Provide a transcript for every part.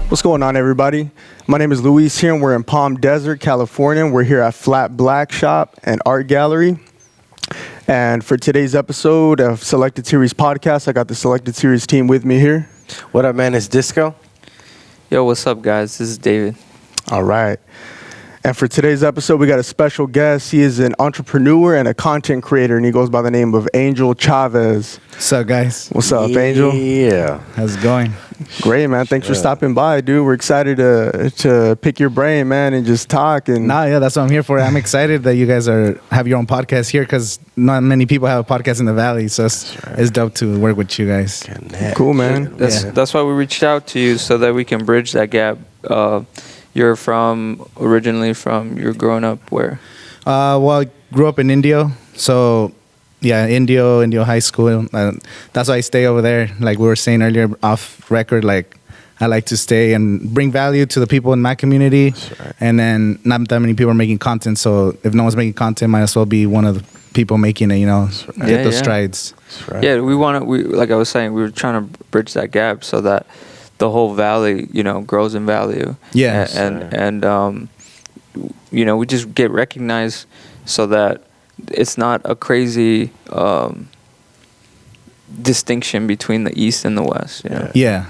What's going on, everybody? My name is Luis here, and we're in Palm Desert, California. We're here at Flat Black Shop and Art Gallery. And for today's episode of Selected Series Podcast, I got the Selected Series team with me here. What up, man? It's Disco. Yo, what's up, guys? This is David. All right. And for today's episode, we got a special guest. He is an entrepreneur and a content creator, and he goes by the name of Angel Chavez. What's up, guys? What's up, Angel? Yeah. How's it going? Great, man. Thanks for stopping by, dude. We're excited to pick your brain, man, and just talk. And Yeah, that's what I'm here for. I'm excited that you guys have your own podcast here because not many people have a podcast in the Valley, so it's dope to work with you guys. Cool, man. That's why we reached out to you, so that we can bridge that gap. You're originally you're growing up where? Well, I grew up in Indio, so yeah, Indio High School. That's why I stay over there. Like we were saying earlier off record, like I like to stay and bring value to the people in my community. Right. And then not that many people are making content, so if no one's making content, might as well be one of the people making it, get those strides. Right. Yeah, like I was saying, we were trying to bridge that gap so that the whole valley, grows in value. Yeah. And we just get recognized so that it's not a crazy distinction between the East and the West. Yeah.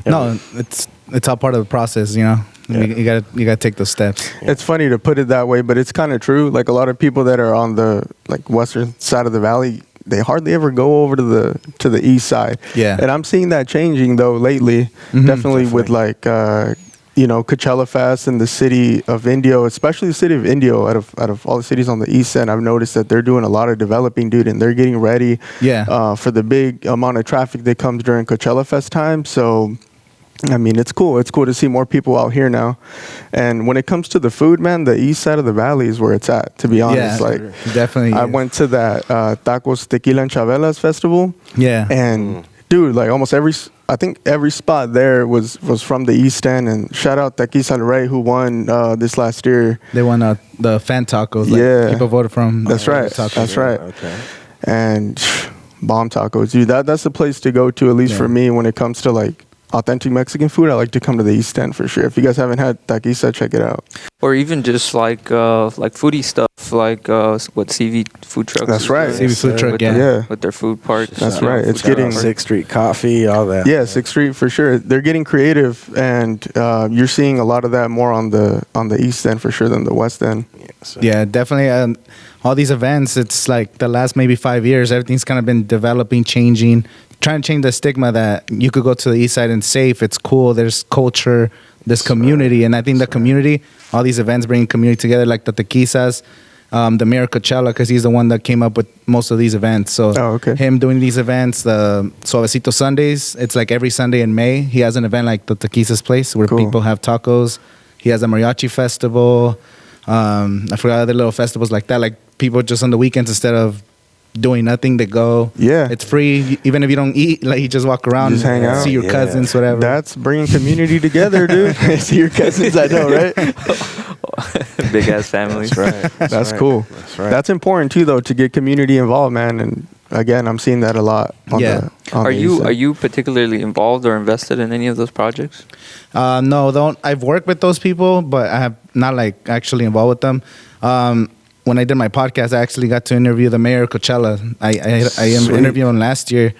No, it's all part of the process, You gotta take those steps. It's funny to put it that way, but it's kind of true. Like a lot of people that are on the western side of the valley, they hardly ever go over to the east side. Yeah. And I'm seeing that changing though lately. Mm-hmm. Definitely with Coachella Fest and the city of Indio, especially the city of Indio, out of all the cities on the east end, I've noticed that they're doing a lot of developing, dude, and they're getting ready for the big amount of traffic that comes during Coachella Fest time. So I mean, it's cool. It's cool to see more people out here now. And when it comes to the food, man, the east side of the valley is where it's at, to be honest. Definitely. I went to that Tacos, Tequila, and Chavez festival. Yeah. And, dude, like almost every spot there was from the east end. And shout out Tequila Ray, who won this last year. They won the fan tacos. People voted from. That's right. That's right. Okay. And bomb tacos, dude. That's the place to go to, at least for me, when it comes to authentic Mexican food. I like to come to the East End for sure. If you guys haven't had taquiza, check it out. Or even just like foodie stuff, what CV food trucks. That's right. CV food truck, with their food park. That's right. It's getting 6th Street Coffee, all that. Yeah, 6th Street for sure. They're getting creative, and you're seeing a lot of that more on the East End for sure than the West End. Yeah, definitely. All these events, it's like the last maybe 5 years, everything's kind of been developing, changing. Trying to change the stigma that you could go to the east side and safe, it's cool, there's culture, there's community. And I think the community, all these events bring community together, like the Tequisas, the Mayor Coachella, because he's the one that came up with most of these events. So him doing these events, the Suavecito Sundays, it's like every Sunday in May, he has an event like the Tequisas place where people have tacos. He has a mariachi festival. I forgot other little festivals like that, like people just on the weekends, instead of doing nothing, they go. Yeah, it's free. Even if you don't eat, you just walk around, just hang out, see your cousins, whatever. That's bringing community together, dude. See your cousins, I know, right? Big ass families. That's right. That's cool. That's right. That's important too, though, to get community involved, man. And again, I'm seeing that a lot. Are you particularly involved or invested in any of those projects? No, I've worked with those people, but I have not actually involved with them. When I did my podcast, I actually got to interview the mayor of Coachella. I interviewed him last year,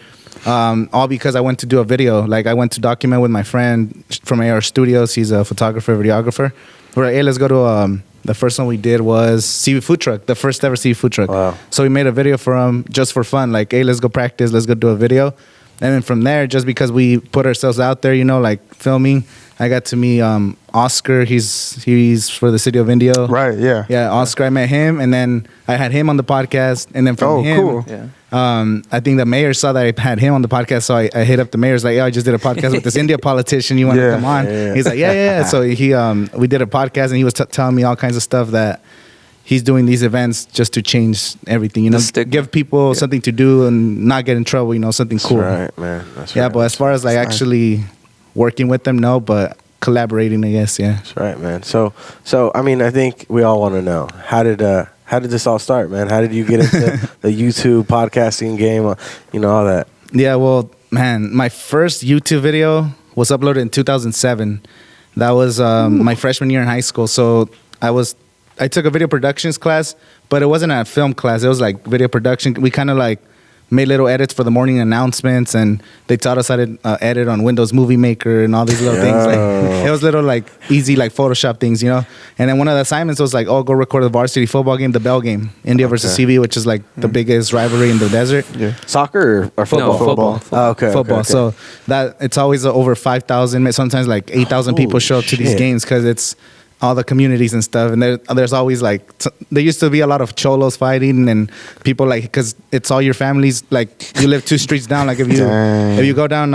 all because I went to do a video. I went to document with my friend from AR Studios. He's a photographer, videographer. We're like, hey, let's go to the first one we did was seafood food truck, the first ever seafood truck. Wow. So we made a video for him just for fun. Hey, let's go practice. Let's go do a video. And then from there, just because we put ourselves out there, you know, like filming, I got to meet Oscar. He's for the city of Indio. Right, yeah. Yeah, Oscar, I met him, and then I had him on the podcast. And then from him, cool. Yeah. I think the mayor saw that I had him on the podcast, so I hit up the mayor's like, "Yeah, I just did a podcast with this India politician. You want to come on?" Yeah. He's like, "Yeah." So we did a podcast, and he was telling me all kinds of stuff that he's doing these events just to change everything. You know, give people something to do and not get in trouble. You know, something cool. Right, man. That's right. Yeah, but as far as like actually working with them, no, but collaborating, I guess. Yeah. That's right, man. So I mean, I think we all want to know how did this all start, man? How did you get into the YouTube podcasting game? You know, all that. Yeah, well, man, my first YouTube video was uploaded in 2007. That was my freshman year in high school. So I took a video productions class, but it wasn't a film class. It was like video production. We kind of like made little edits for the morning announcements, and they taught us how to edit on Windows Movie Maker and all these little things. Like, it was little like easy like Photoshop things, you know. And then one of the assignments was like, "Oh, go record the varsity football game, the Bell game, India versus CV, which is like the biggest rivalry in the desert." Yeah. Soccer or football? No, football. Oh, okay. Football. Okay. So that it's always over 5,000, sometimes like 8,000 people show up to these shit. games because it's all the communities and stuff. And there's always like, there used to be a lot of cholos fighting and people like, because it's all your families. Like you live 2 streets down. Like if you go down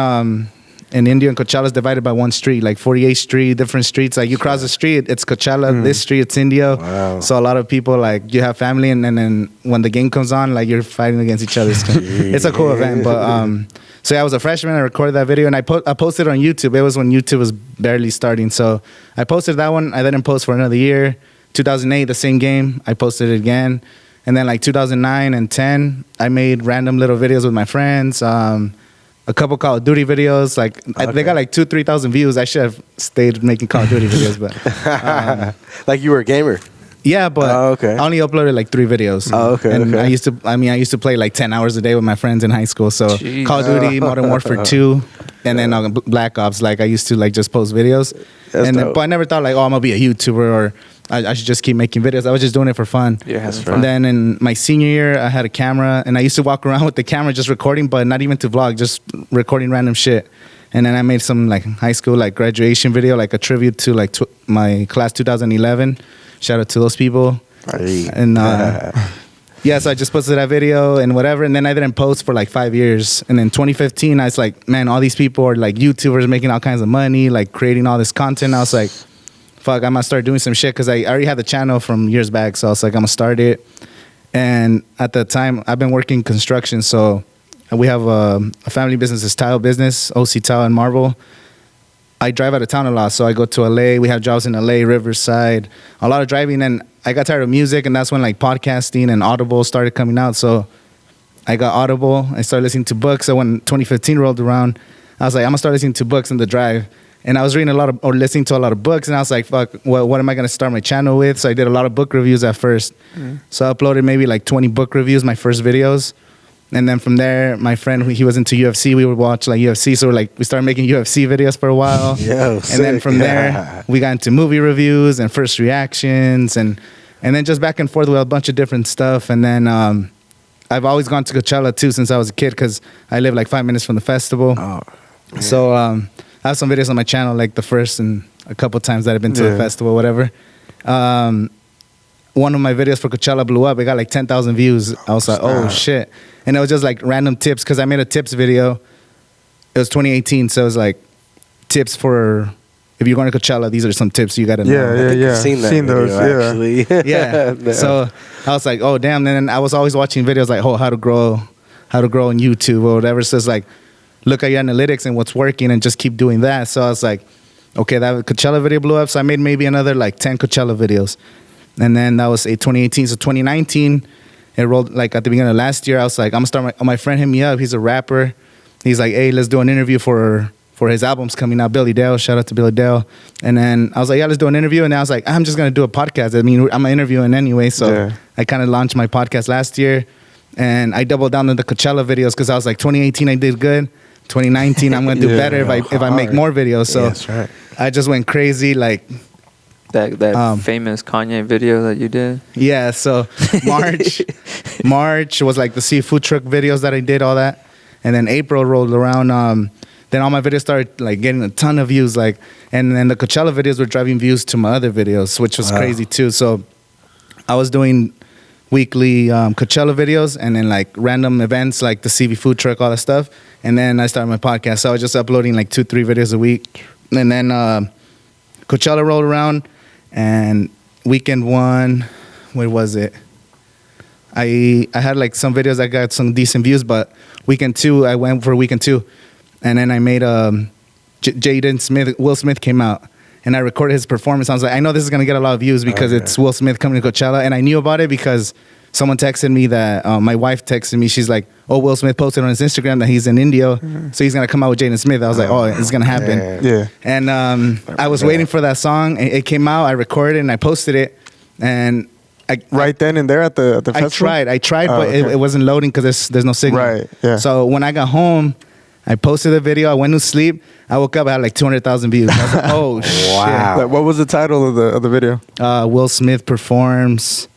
in India, and Coachella is divided by 1 street, like 48th Street, different streets. Like you cross the street, it's Coachella. This street, it's India. Wow. So a lot of people like you have family, and then when the game comes on, like you're fighting against each other. It's a cool event. But so yeah, I was a freshman. I recorded that video, and I posted it on YouTube. It was when YouTube was barely starting. So I posted that one. I didn't post for another year. 2008, the same game. I posted it again. And then like 2009 and 10, I made random little videos with my friends. A couple Call of Duty videos. Like they got like 2,000-3,000 views. I should have stayed making Call of Duty videos, but like you were a gamer. yeah, but I only uploaded like 3 videos. Oh, okay. And okay. I used to play like 10 hours a day with my friends in high school. So Jeez. Call of Duty, Modern Warfare 2, and then Black Ops. Like I used to like just post videos. That's Then, dope. but I never thought like, oh, I'm gonna be a YouTuber or I should just keep making videos. I was just doing it for fun. Yeah, that's And then in my senior year, I had a camera, and I used to walk around with the camera just recording, but not even to vlog, just recording random shit. And then I made some like high school like graduation video, like a tribute to like my class 2011. Shout out to those people. Hey. And yeah, so I just posted that video and whatever, and then I didn't post for like 5 years. And in 2015, I was like, man, all these people are like YouTubers making all kinds of money, like creating all this content. I was like, fuck, I'm gonna start doing some shit because I already had the channel from years back. So I was like, I'm gonna start it. And at the time, I've been working construction, so we have a family business, it's tile business, OC Tile and Marble. I drive out of town a lot, so I go to LA. We have jobs in LA, Riverside, a lot of driving. And I got tired of music, and that's when like podcasting and Audible started coming out. So I got Audible. I started listening to books. So when 2015 rolled around, I was like, I'm gonna start listening to books in the drive. And I was reading listening to a lot of books, and I was like, fuck, what am I gonna start my channel with? So I did a lot of book reviews at first. So I uploaded maybe like 20 book reviews, my first videos. And then from there, my friend, he was into UFC. We would watch like UFC. So we started making UFC videos for a while. Yo, and then from there, we got into movie reviews and first reactions. And then just back and forth with a bunch of different stuff. And then I've always gone to Coachella too since I was a kid because I live like 5 minutes from the festival. Oh, so I have some videos on my channel, like the first and a couple times that I've been to the festival, whatever. One of my videos for Coachella blew up. It got like 10,000 views. I was like, oh shit. And it was just like random tips because I made a tips video. It was 2018, so it was like tips for if you're going to Coachella, these are some tips you got to know. Yeah. I've seen that video, those, actually. Yeah. So I was like, oh damn. And then I was always watching videos like, how to grow on YouTube or whatever. So it's like, look at your analytics and what's working and just keep doing that. So I was like, okay, that Coachella video blew up. So I made maybe another like 10 Coachella videos. And then that was 2018. So 2019, it rolled like at the beginning of last year. I was like, I'm gonna start my friend hit me up. He's a rapper. He's like, hey, let's do an interview for his albums coming out. Billy Dale, shout out to Billy Dale. And then I was like, yeah, let's do an interview. And I was like, I'm just gonna do a podcast. I mean, I'm interviewing anyway. So I kind of launched my podcast last year, and I doubled down on the Coachella videos because I was like, 2018 I did good. 2019 I'm gonna do better if I make more videos. So that's right. I just went crazy like. That famous Kanye video that you did. Yeah, so March was like the seafood truck videos that I did, all that. And then April rolled around. Then all my videos started like getting a ton of views. Like, and then the Coachella videos were driving views to my other videos, which was crazy too. So I was doing weekly Coachella videos and then like random events like the CV food truck, all that stuff. And then I started my podcast. So I was just uploading like 2-3 videos a week. And then Coachella rolled around, and weekend one, where was it? I had like some videos that got some decent views, but weekend two, I went for weekend two. And then I made Jaden Smith, Will Smith came out, and I recorded his performance. I was like, I know this is going to get a lot of views because it's Will Smith coming to Coachella. And I knew about it because someone texted me that, my wife texted me, she's like, oh, Will Smith posted on his Instagram that he's in India, so he's going to come out with Jaden Smith. I was like, oh, it's going to happen. Yeah. And I was waiting for that song. It came out, I recorded it, and I posted it. And right then and there at the festival? I tried, but it wasn't loading because there's no signal. Right, yeah. So when I got home, I posted the video. I went to sleep. I woke up, I had like 200,000 views. I was like, oh, shit. Like, what was the title of the video? Will Smith performs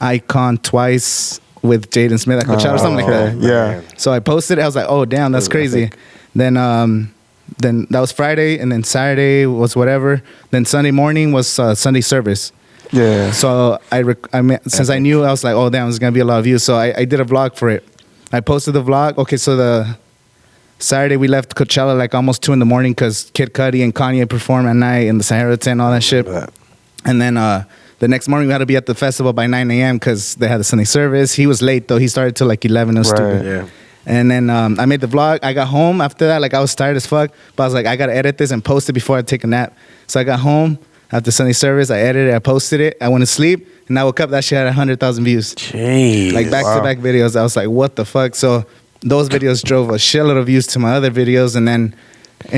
Icon twice with Jaden Smith at Coachella or something like that. Yeah. So I posted it. I was like, oh, damn, that's crazy. Then that was Friday, and then Saturday was whatever. Then Sunday morning was Sunday service. Yeah. So since I knew, I was like, oh, damn, there's going to be a lot of views. So I did a vlog for it. I posted the vlog. Okay, so the Saturday we left Coachella like almost 2 in the morning because Kid Cudi and Kanye performed at night in the Sahara tent, all that shit. And then the next morning we had to be at the festival by 9 a.m. because they had the Sunday service. He was late though. He started till like 11. It was stupid. Yeah. And then I made the vlog. I got home after that. Like I was tired as fuck, but I was like, I gotta edit this and post it before I take a nap. So I got home after Sunday service. I edited it. I posted it. I went to sleep, and I woke up. That shit had 100,000 views. Jeez. Like back-to-back videos. I was like, what the fuck? So those videos drove a shitload of views to my other videos, and then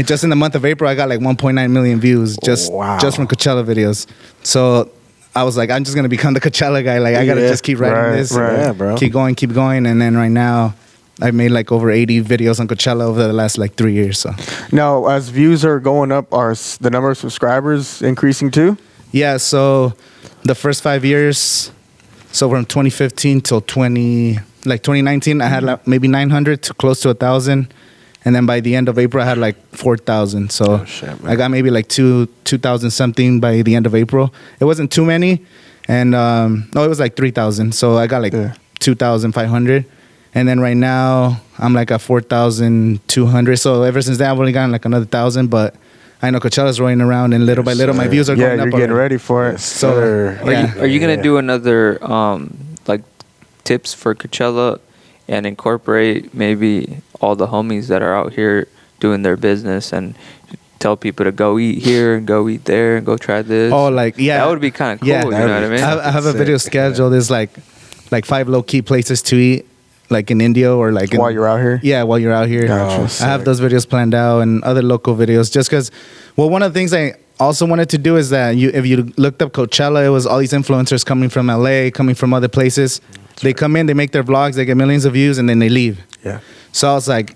just in the month of April, I got like 1.9 million views just from Coachella videos. So I was like, I'm just gonna become the Coachella guy. Like I gotta just keep writing this, yeah, bro. keep going, and then right now, I've made like over 80 videos on Coachella over the last like 3 years. So now, as views are going up, are the number of subscribers increasing too? Yeah. So the first 5 years, so from 2015 till 2019, I had like maybe 900 to close to 1,000, and then by the end of April, I had like 4,000. So I got maybe like 2,000 something by the end of April. It wasn't too many, and no, it was like 3,000. So I got like 2,500. And then right now, I'm like at 4,200. So ever since that, I've only gotten like another 1,000. But I know Coachella's rolling around, and little by little, my views are going up. Yeah, you're getting ready for it. So, are you going to do another, like, tips for Coachella and incorporate maybe all the homies that are out here doing their business and tell people to go eat here and go eat there and go try this? Oh, like, yeah. That would be kind of cool, you know what I mean? I have a video scheduled. There's like 5 low-key places to eat. Like in India or like while you're out here? Yeah, while you're out here. Gotcha. I have those videos planned out and other local videos just because, well, one of the things I also wanted to do is that if you looked up Coachella, it was all these influencers coming from LA, coming from other places. They come in, they make their vlogs, they get millions of views, and then they leave. Yeah. So I was like,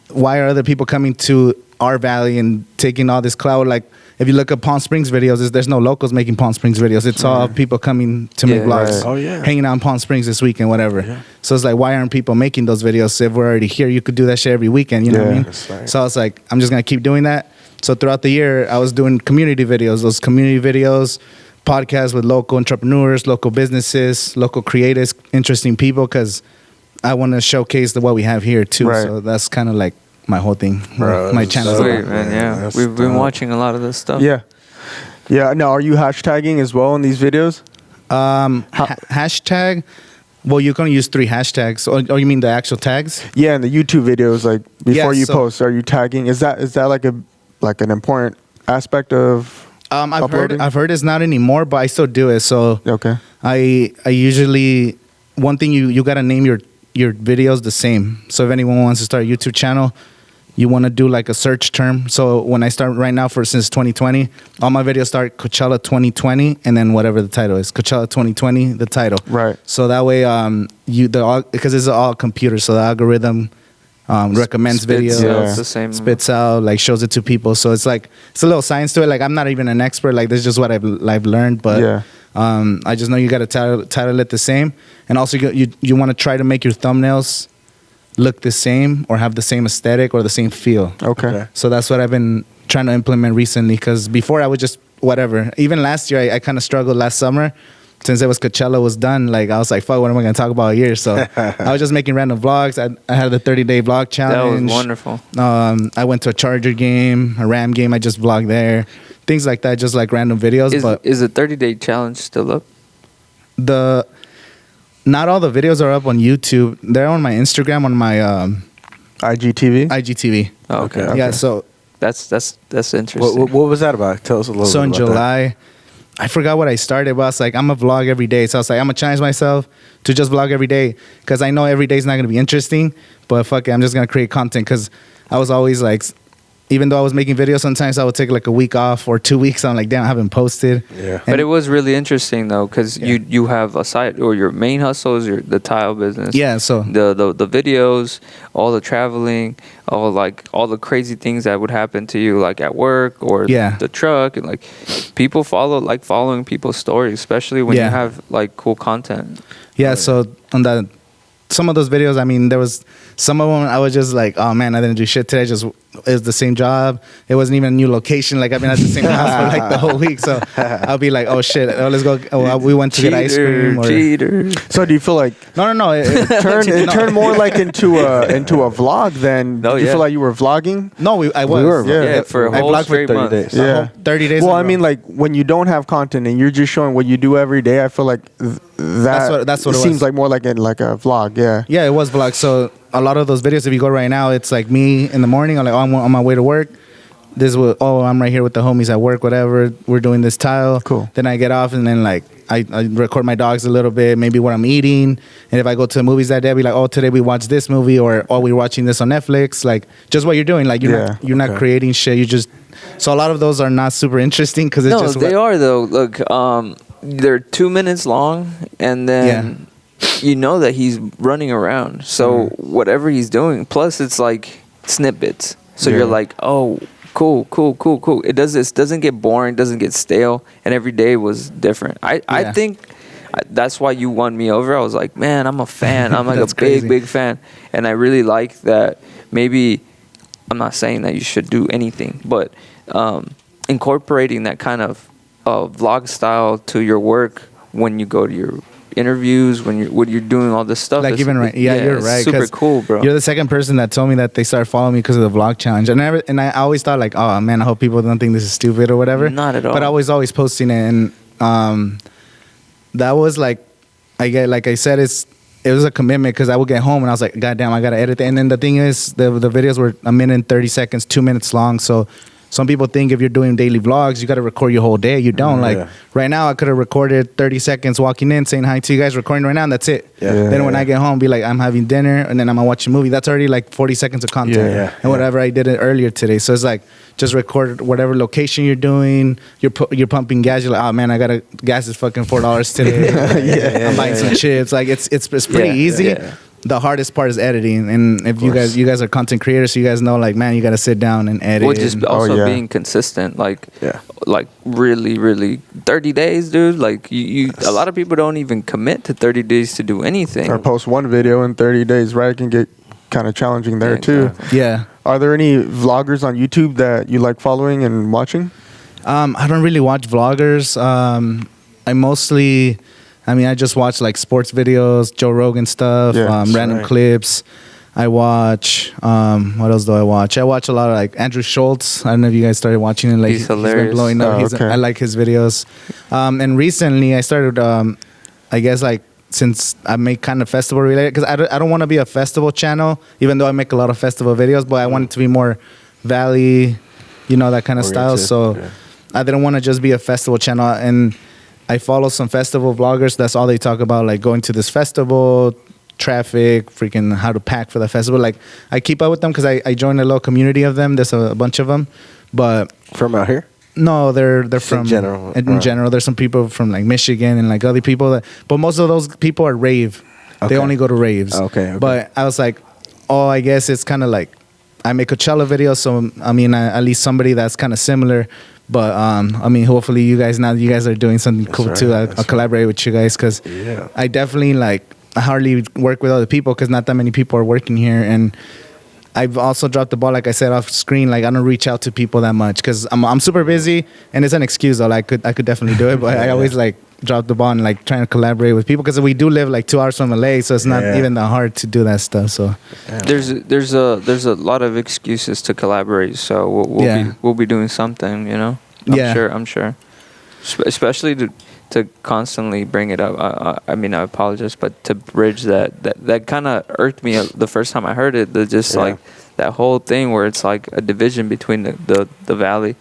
why are other people coming to our valley and taking all this clout? Like, if you look at Palm Springs videos, there's no locals making Palm Springs videos. It's all people coming to make vlogs. Oh, yeah. Hanging out in Palm Springs this weekend, whatever. Yeah. So it's like, why aren't people making those videos? If we're already here, you could do that shit every weekend. You know what I mean? Right. So I was like, I'm just going to keep doing that. So throughout the year, I was doing community videos. Those community videos, podcasts with local entrepreneurs, local businesses, local creators, interesting people, because I want to showcase what we have here too. Right. So that's kind of like my whole thing, Bro, my channel. Sweet, man, yeah. We've been watching a lot of this stuff. Yeah. Yeah. Now, are you hashtagging as well in these videos? Hashtag. Well, you're gonna use 3 hashtags, or you mean the actual tags? Yeah, in the YouTube videos, like before you post, are you tagging? Is that like an important aspect of? I've heard it's not anymore, but I still do it. So okay. I usually, one thing you gotta name your videos the same. So if anyone wants to start a YouTube channel, you want to do like a search term. So when I start right now, since 2020, all my videos start Coachella 2020 and then whatever the title is, Coachella 2020, the title. Right. So that way, because it's all computer, so the algorithm recommends videos, it's the same. spits out, like shows it to people. So it's like it's a little science to it. Like I'm not even an expert. Like this is just what I've learned, but I just know you got to title it the same, and also you want to try to make your thumbnails look the same or have the same aesthetic or the same feel. Okay. So that's what I've been trying to implement recently, because before I would just whatever. Even last year, I kind of struggled last summer. Since it was Coachella was done, like I was like, fuck, what am I gonna talk about here? So I was just making random vlogs. I had the 30-day vlog challenge. That was wonderful. I went to a Charger game, a Ram game. I just vlogged there, things like that, just like random videos. Is the 30-day challenge still up? Not all the videos are up on YouTube. They're on my Instagram, on my IGTV. Oh, okay. Yeah, so that's interesting. What was that about? Tell us a little bit. So in about July, I forgot what I started, but I was like, I'm going to vlog every day. So I was like, I'm going to challenge myself to just vlog every day, because I know every day is not going to be interesting, but fuck it, I'm just going to create content, because I was always like, even though I was making videos, sometimes I would take like a week off or 2 weeks. I'm like, damn, I haven't posted. Yeah. But it was really interesting though, because you have a side, or your main hustle is the tile business. Yeah. So the videos, all the traveling, all the crazy things that would happen to you, like at work or the truck, and like people following people's stories, especially when you have like cool content. Yeah. So on that, some of those videos, I mean, there was some of them I was just like, oh man, I didn't do shit today. It was the same job. It wasn't even a new location. Like I've been at the same house for like the whole week. So I'll be like, oh shit, let's go. Oh, we went to get ice cream. Or, cheater. So do you feel like no? It turned more like into a vlog then? No, you feel like you were vlogging? No, I was. We were, yeah, for a whole straight 30 month. days. Yeah, 30 days. Well, I mean, like when you don't have content and you're just showing what you do every day, I feel like that's what it seems was. like more like a vlog. Yeah. Yeah, it was vlog. So a lot of those videos, if you go right now, it's like me in the morning. I'm like, I'm on my way to work. I'm right here with the homies at work, whatever. We're doing this tile. Cool. Then I get off, and then like I record my dogs a little bit, maybe what I'm eating. And if I go to the movies that day, I'll be like, oh, today we watched this movie, or we're watching this on Netflix. Like just what you're doing. Like you're not creating shit. You just. So a lot of those are not super interesting, because it's just. No, they are though. Look, they're 2 minutes long, and then you know that he's running around. So whatever he's doing, plus it's like snippets. So you're like, oh. Cool. It doesn't get boring, doesn't get stale, and every day was different. I think that's why you won me over. I was like, man, I'm a fan. I'm like a big fan, and I really like that. Maybe I'm not saying that you should do anything, but incorporating that kind of vlog style to your work when you go to your interviews, when you're doing all this stuff, like even right, you're right. Super cool, bro. You're the second person that told me that they started following me because of the vlog challenge, and I always thought like, oh man, I hope people don't think this is stupid or whatever. Not at all. But I was always posting it, and that was like, like I said, it was a commitment, because I would get home and I was like, God damn, I gotta edit it. And then the thing is, the videos were 1 minute and 30 seconds, 2 minutes long, so. Some people think if you're doing daily vlogs, you got to record your whole day. You don't. Right now, I could have recorded 30 seconds walking in, saying hi to you guys, recording right now, and that's it. Then when I get home, be like, I'm having dinner, and then I'm going to watch a movie. That's already like 40 seconds of content. And whatever I did it earlier today. So it's like, just record whatever location you're doing. You're pumping gas. You're like, oh man, I got to gas is fucking $4 today. I'm buying some chips. Like it's pretty easy. Yeah. The hardest part is editing, and if you guys are content creators, so you guys know, like, man, you got to sit down and edit. Well, just also being consistent, like really 30 days, dude. Like you a lot of people don't even commit to 30 days to do anything. Or post one video in 30 days, right? It can get kind of challenging there too. Exactly. Yeah. Are there any vloggers on YouTube that you like following and watching? I don't really watch vloggers. I just watch like sports videos, Joe Rogan stuff, random clips. I watch, what else do I watch? I watch a lot of like Andrew Schultz. I don't know if you guys started watching it. Like, he's hilarious. Been blowing up. I like his videos. And recently I started, I guess like, since I make kind of festival related, because I don't want to be a festival channel, even though I make a lot of festival videos, but I want it to be more valley, that kind of style. So I didn't want to just be a festival channel. And I follow some festival vloggers. That's all they talk about, like going to this festival, traffic, freaking how to pack for the festival. Like I keep up with them because I joined a little community of them. There's a bunch of them, but from out here. No, they're from in general. In general, there's some people from like Michigan and like other people but most of those people are rave. Okay. They only go to raves. Okay. But I was like, I guess it's kind of like I make Coachella videos, so I mean at least somebody that's kind of similar. But hopefully you guys are doing something cool too. I'll collaborate with you guys, because I definitely like I hardly work with other people because not that many people are working here. And I've also dropped the ball, like I said, off screen. Like, I don't reach out to people that much because I'm super busy, and it's an excuse though. Like, I could definitely do it, but I always like drop the ball and like trying to collaborate with people because we do live like 2 hours from LA, so it's not even that hard to do that stuff. So there's a lot of excuses to collaborate. So we'll be doing something, you know. I'm sure. Especially to constantly bring it up. I mean, I apologize, but to bridge that kind of irked me the first time I heard it. Like that whole thing where it's like a division between the valley.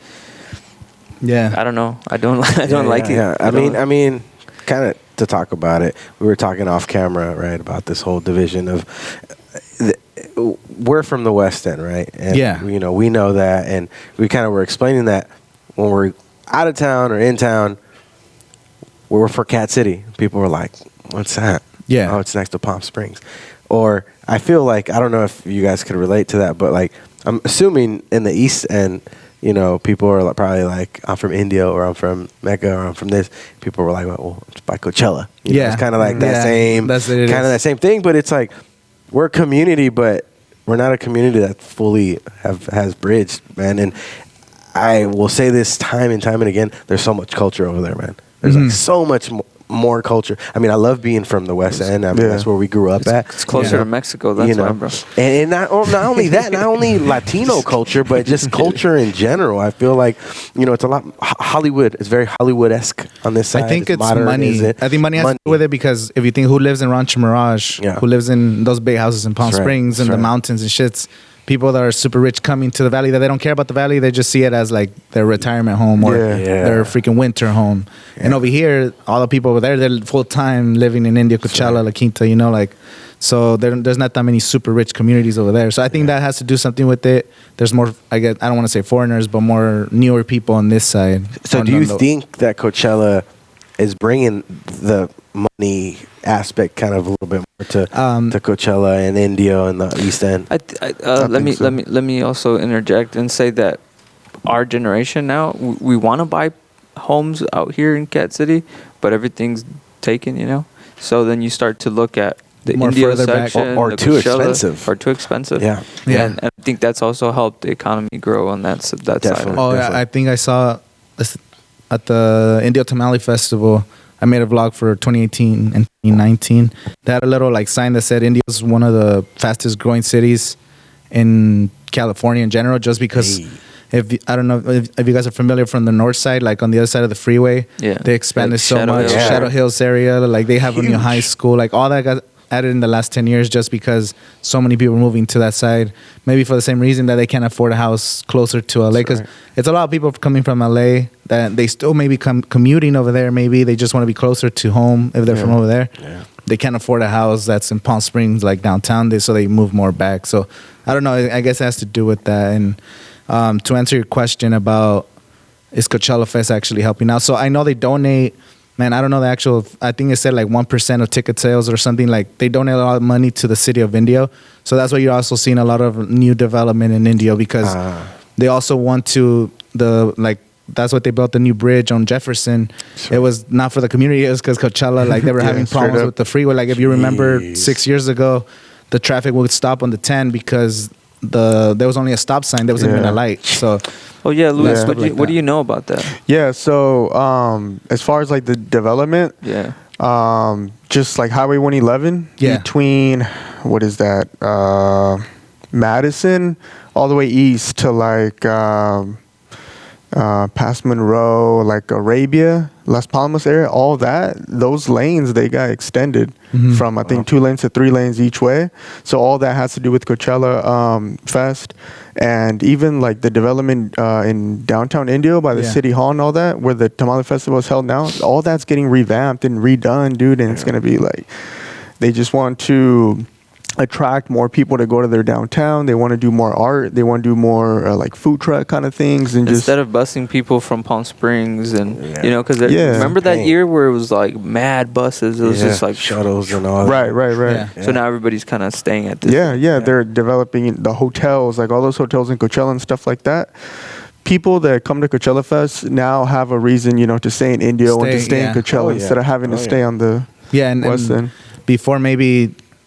Yeah, I don't know. I don't like it. Yeah, I mean, kind of to talk about it. We were talking off camera, right, about this whole division of. We're from the West End, right? And you know, we know that, and we kind of were explaining that when we're out of town or in town. We're for Cat City. People were like, "What's that?" Yeah. Oh, it's next to Palm Springs. Or I feel like, I don't know if you guys could relate to that, but like I'm assuming in the East End, you know, people are probably like, "I'm from India," or "I'm from Mecca," or "I'm from this." People were like, "Well, it's by Coachella." You know, it's kind of like that same that same thing. But it's like we're a community, but we're not a community that fully has bridged, man. And I will say this time and time and again: there's so much culture over there, man. There's like so much more culture. I mean, I love being from the West End. I mean, that's where we grew up at. It's closer to Mexico. That's why, bro. And not only that, not only Latino culture, but just culture in general. I feel like, you know, it's a lot Hollywood. It's very Hollywood-esque on this side. I think it's modern, money. I think money has to do with it because if you think who lives in Rancho Mirage, who lives in those big houses in Palm Springs and the mountains and shits, people that are super rich coming to the valley that they don't care about the valley, they just see it as like their retirement home or their freaking winter home. And over here, all the people over there, they're full time living in India, Coachella, La Quinta, you know, like, so there's not that many super rich communities over there. So I think that has to do something with it. There's more, I don't want to say foreigners, but more newer people on this side. So do you think that Coachella is bringing the money aspect kind of a little bit more to Coachella and India and the East End? Let me also interject and say that our generation now, we want to buy homes out here in Cat City, but everything's taken, you know. So then you start to look at the more India section or too expensive. Or too expensive. Yeah. And I think that's also helped the economy grow on that side. Oh, yeah, I think I saw at the Indio Tamale Festival. I made a vlog for 2018 and 2019. They had a little like sign that said India is one of the fastest growing cities in California in general, just because I don't know if you guys are familiar from the north side, like on the other side of the freeway, they expanded like so much. Shadow Hills area, like they have a new high school, like all that got added in the last 10 years just because so many people are moving to that side. Maybe for the same reason that they can't afford a house closer to LA, because it's a lot of people coming from LA that they still maybe commuting over there. Maybe they just want to be closer to home if they're from over there. They can't afford a house that's in Palm Springs, like downtown, so they move more back. So I don't know. I guess it has to do with that. And to answer your question about is Coachella Fest actually helping out? So I know they donate. Man, I don't know the actual. I think it said like 1% of ticket sales or something. Like they donate a lot of money to the city of Indio. So that's why you're also seeing a lot of new development in Indio, because they also want to that's what they built the new bridge on Jefferson. It was not for the community. It was because Coachella, like they were having problems with the freeway. Like if you remember 6 years ago, the traffic would stop on the 10 because there was only a stop sign. There wasn't even a light. So. Oh yeah, Luis, what do you know about that? Yeah, so as far as like the development, just like Highway 111 between what is that, Madison all the way east to like past Monroe, like Arabia, Las Palmas area, all that, those lanes, they got extended from, I think, 2 lanes to 3 lanes each way. So all that has to do with Coachella Fest. And even like the development in downtown Indio by the city hall and all that, where the Tamale Festival is held now, all that's getting revamped and redone, dude. And it's going to be like, they just want to attract more people to go to their downtown. They want to do more art. They want to do more like food truck kind of things. And instead of busing people from Palm Springs and, you know, because remember that year where it was like mad buses? It was just like shuttles and all that. Right. So now everybody's kind of staying at this. They're developing the hotels, like all those hotels in Coachella and stuff like that. People that come to Coachella Fest now have a reason, you know, to stay in Indio and to stay in Coachella instead of having to stay on the West End. before maybe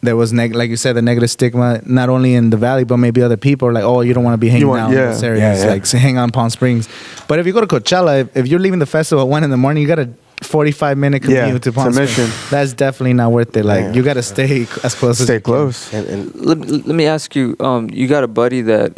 there was like you said, the negative stigma not only in the valley but maybe other people are like, oh, you don't want to be hanging out in this area, like hang out in Palm Springs. But if you go to Coachella, if you're leaving the festival at 1 a.m, you got a 45-minute commute to Palm Springs. That's definitely not worth it. Like you got to stay as close as you can. And let me ask you, you got a buddy that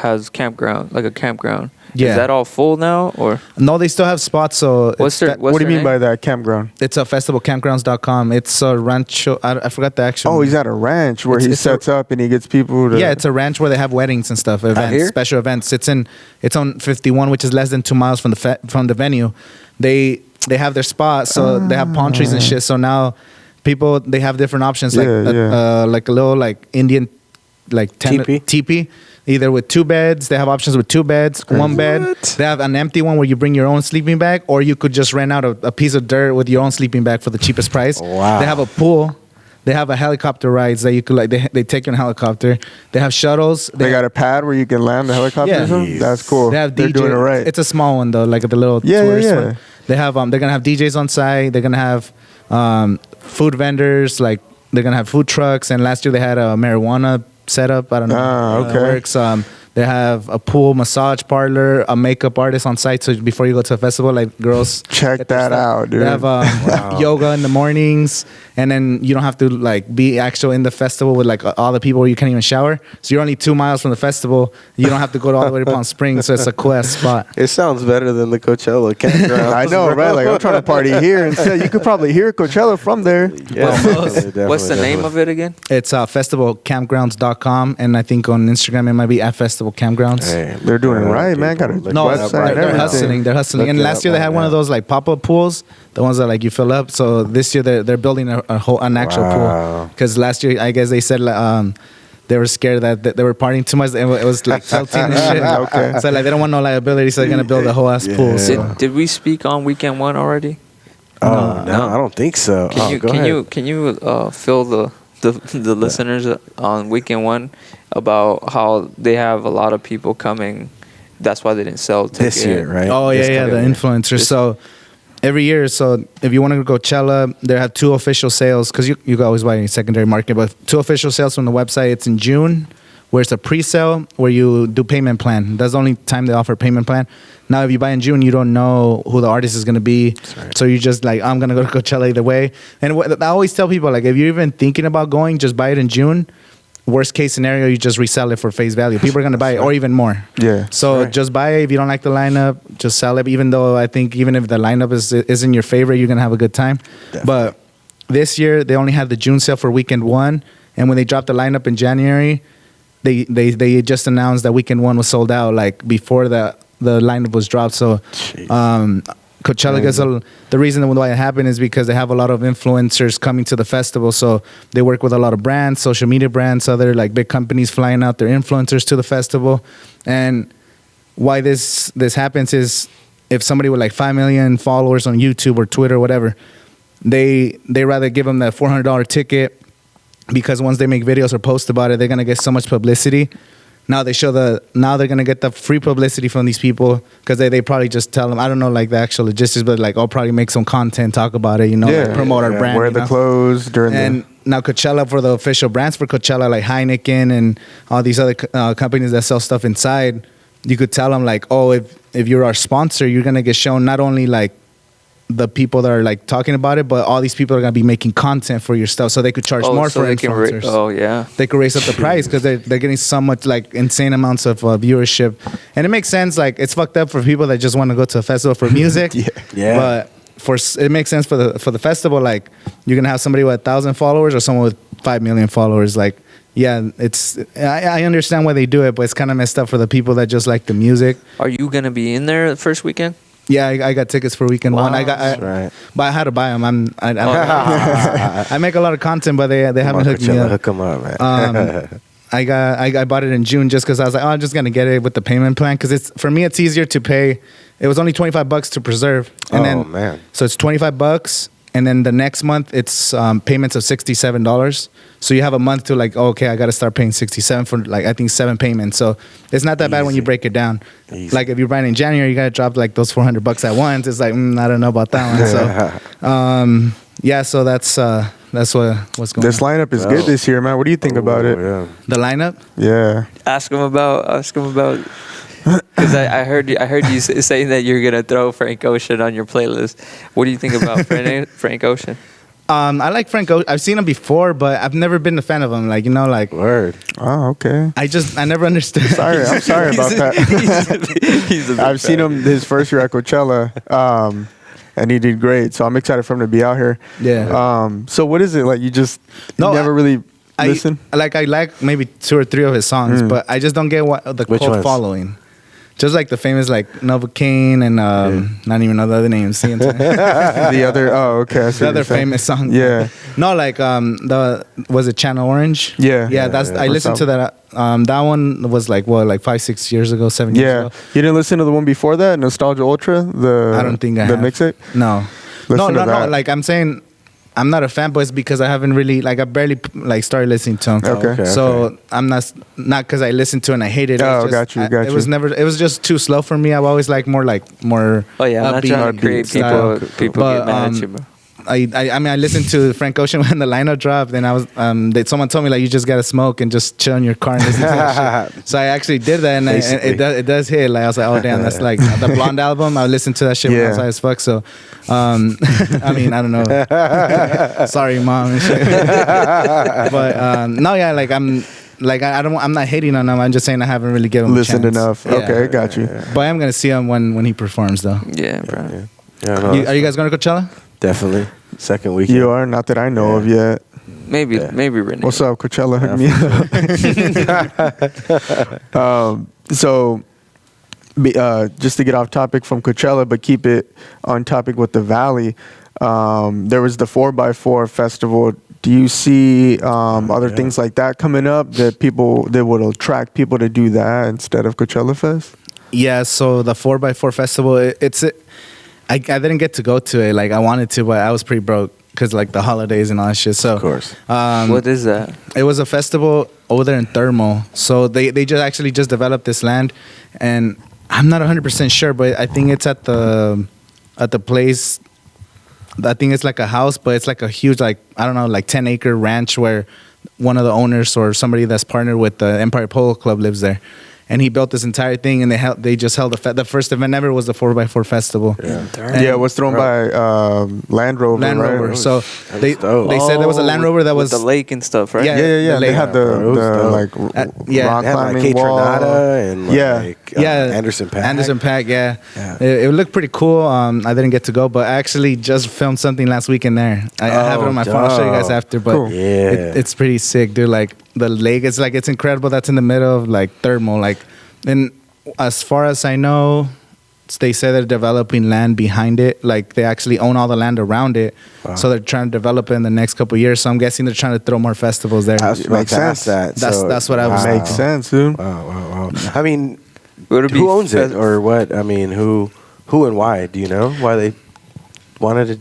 has campground, like a campground. Yeah. Is that all full now, or no? They still have spots. So what do you mean by that, campground? It's a festivalcampgrounds.com. It's a rancho. I forgot the actual. Oh, he's at a ranch where he sets up and he gets people to. Yeah, it's a ranch where they have weddings and stuff, events, special events. It's on 51, which is less than 2 miles from the venue. They have their spot, so they have palm trees and shit. So now people, they have different options, like like a little like Indian like teepee. Either with 2 beds, they have options with 2 beds, 1 bed. They have an empty one where you bring your own sleeping bag, or you could just rent out a piece of dirt with your own sleeping bag for the cheapest price. Wow. They have a pool. They have a helicopter rides that you could like. They take you in a helicopter. They have shuttles. They got a pad where you can land the helicopter. Yeah, that's cool. They have They're doing it right. It's a small one though, like the little tourist one. They have they're gonna have DJs on site. They're gonna have food vendors. Like they're gonna have food trucks. And last year they had a marijuana setup. I don't know how it works. They have a pool, massage parlor, a makeup artist on site. So before you go to a festival, like girls, check that out, dude. They have yoga in the mornings, and then you don't have to like be actual in the festival with like all the people where you can't even shower. So you're only 2 miles from the festival. You don't have to go all the way to Palm Springs. So it's a cool ass spot. It sounds better than the Coachella campground. I know, right? Like I'm trying to party here instead. You could probably hear Coachella from there. Yeah, what's the name of it again? It's festivalcampgrounds.com, and I think on Instagram it might be at Festival Campgrounds. Hey, they're doing it right, man. Got a website. They're hustling. They're hustling. And last year they had one of those like pop-up pools, the ones that like you fill up. So this year they're building an actual pool. Because last year I guess they said they were scared that they were partying too much. It was like tilting and shit. Okay. So like they don't want no liability, so they're gonna build a whole ass pool. So. Did we speak on weekend 1 already? No, I don't think so. Can you fill the listeners on weekend 1 about how they have a lot of people coming? That's why they didn't sell tickets this year, right? Oh yeah, the influencers. So every year, so if you want to go Coachella, they have 2 official sales because you can always buy any secondary market, but 2 official sales from the website. It's in June, where it's a pre-sale where you do payment plan. That's the only time they offer payment plan. Now, if you buy in June, you don't know who the artist is going to be. Right. So you just like, I'm going to go to Coachella either way. And I always tell people, like, if you're even thinking about going, just buy it in June. Worst case scenario, you just resell it for face value. People are going to buy it or even more. Yeah. So just buy it. If you don't like the lineup, just sell it. Even though I think even if the lineup isn't your favorite, you're going to have a good time. Definitely. But this year, they only had the June sale for weekend 1. And when they dropped the lineup in January, they just announced that weekend 1 was sold out like before the lineup was dropped. So Coachella gets the reason why it happened is because they have a lot of influencers coming to the festival. So they work with a lot of brands, social media brands, other like big companies flying out their influencers to the festival. And why this happens is if somebody with like 5 million followers on YouTube or Twitter or whatever, they rather give them that $400 ticket because once they make videos or post about it, they're gonna get so much publicity. Now they're gonna get the free publicity from these people because they probably just tell them, I don't know like the actual logistics, but like I'll probably make some content, talk about it, like promote our brand. Wear the clothes now Coachella, for the official brands for Coachella, like Heineken and all these other companies that sell stuff inside, you could tell them like, oh, if you're our sponsor, you're gonna get shown not only like the people that are like talking about it, but all these people are gonna be making content for your stuff, so they could charge more for influencers. They could raise up the price because they're getting so much like insane amounts of viewership, and it makes sense. Like it's fucked up for people that just want to go to a festival for music, but it makes sense for the festival. Like you're gonna have somebody with 1,000 followers or someone with 5 million followers. Like I understand why they do it, but it's kind of messed up for the people that just like the music. Are you gonna be in there the first weekend? Yeah, I got tickets for weekend 1. But I had to buy them. I make a lot of content, but they haven't hooked me up. Hook them up, man. I bought it in June just because I was like, I'm just gonna get it with the payment plan because for me it's easier to pay. It was only $25 to preserve, and man. So it's $25, and then the next month it's payments of $67. So you have a month to like, okay, I got to start paying $67 for like I think 7 payments. So it's not that bad when you break it down. Easy. Like if you're buying in January, you got to drop like those $400 at once. It's like I don't know about that one. So so That's what's going This on. lineup is good this year, man. What do you think about it? Yeah. The lineup? Yeah. Ask him about. Because I heard you saying that you're gonna throw Frank Ocean on your playlist. What do you think about Frank Ocean? I like Frank Ocean. I've seen him before, but I've never been a fan of him. Like, Word. Oh, okay. I never understood. I'm sorry about that. I've seen him his first year at Coachella, and he did great. So I'm excited for him to be out here. Yeah. So what is it like? You never really listen? I like maybe 2 or 3 of his songs, but I just don't get the Which cult ones? following. Just like the famous like Novocaine and not even know the other names. See what I'm saying? The other, okay. I see The what other you're saying. famous song. Yeah. No, like was it Channel Orange? Yeah. Yeah, I listened to that. That one was like 5-6 years ago, 7 years Yeah. ago. You didn't listen to the one before that, Nostalgia Ultra? I don't think I have. The mixtape? No. Listen to No. that. Like I'm saying, I'm not a fan, but it's because I haven't really I barely started listening to him. Okay. So I'm not because I listened to it and I hated it. Oh, It's just- got you. It was just too slow for me. I've always liked more. Oh yeah, I'm not upbeat, trying to create style. people But, get mad at you, bro. I mean, I listened to Frank Ocean when the lineup dropped, and I was someone told me like you just gotta smoke and just chill in your car and listen to that shit. So I actually did that, and it does hit. Like I was like, oh damn, that's like the Blonde album. I listened to that shit when I was high as fuck. So, I mean, I don't know. Sorry, mom and shit. But no, yeah, like I'm not hating on him. I'm just saying I haven't really given him Listened a chance. enough. Yeah. Okay, got you. But I'm gonna see him when he performs though. Yeah, bro. Yeah, no, Are you guys going to Coachella? definitely second weekend. You are? Not that I know of yet. Maybe Renee. What's up, Coachella? Hook me up. So, just to get off topic from Coachella, but keep it on topic with the Valley, there was the 4x4 festival. Do you see other things like that coming up that would attract people to do that instead of Coachella Fest? Yeah, so the 4x4 festival, I didn't get to go to it. Like I wanted to, but I was pretty broke because like the holidays and all that shit. So Of course. What is that? It was a festival over there in Thermal. So they just developed this land, and I'm not 100% sure, but I think it's at the place. I think it's like a house, but it's like a huge, like, I don't know, like 10-acre ranch where one of the owners or somebody that's partnered with the Empire Polo Club lives there. And he built this entire thing, and they just held the first event ever was the 4x4 festival. Yeah, it was thrown by Land Rover. Land right? Rover. So they dope. said there was a Land Rover that was with the lake and stuff, right? Yeah. Yeah. The They lake. had the like yeah. rock They had like climbing Kate wall. Trinata and Anderson Anderson Paak. yeah. Yeah. It looked pretty cool. I didn't get to go, but I actually just filmed something last weekend there. I have it on my phone. I'll show you guys after. But Cool. Yeah. it's pretty sick, dude. Like the lake, it's incredible. That's in the middle of like Thermal. Like, and as far as I know, they say they're developing land behind it. Like they actually own all the land around it. Wow. So they're trying to develop it in the next couple of years. So I'm guessing they're trying to throw more festivals there. I was about Makes to ask sense. that. That's what I was Makes sense, dude. Wow. I mean, Would it be who owns it fe- or what? I mean, who and why? Do you know why they wanted to?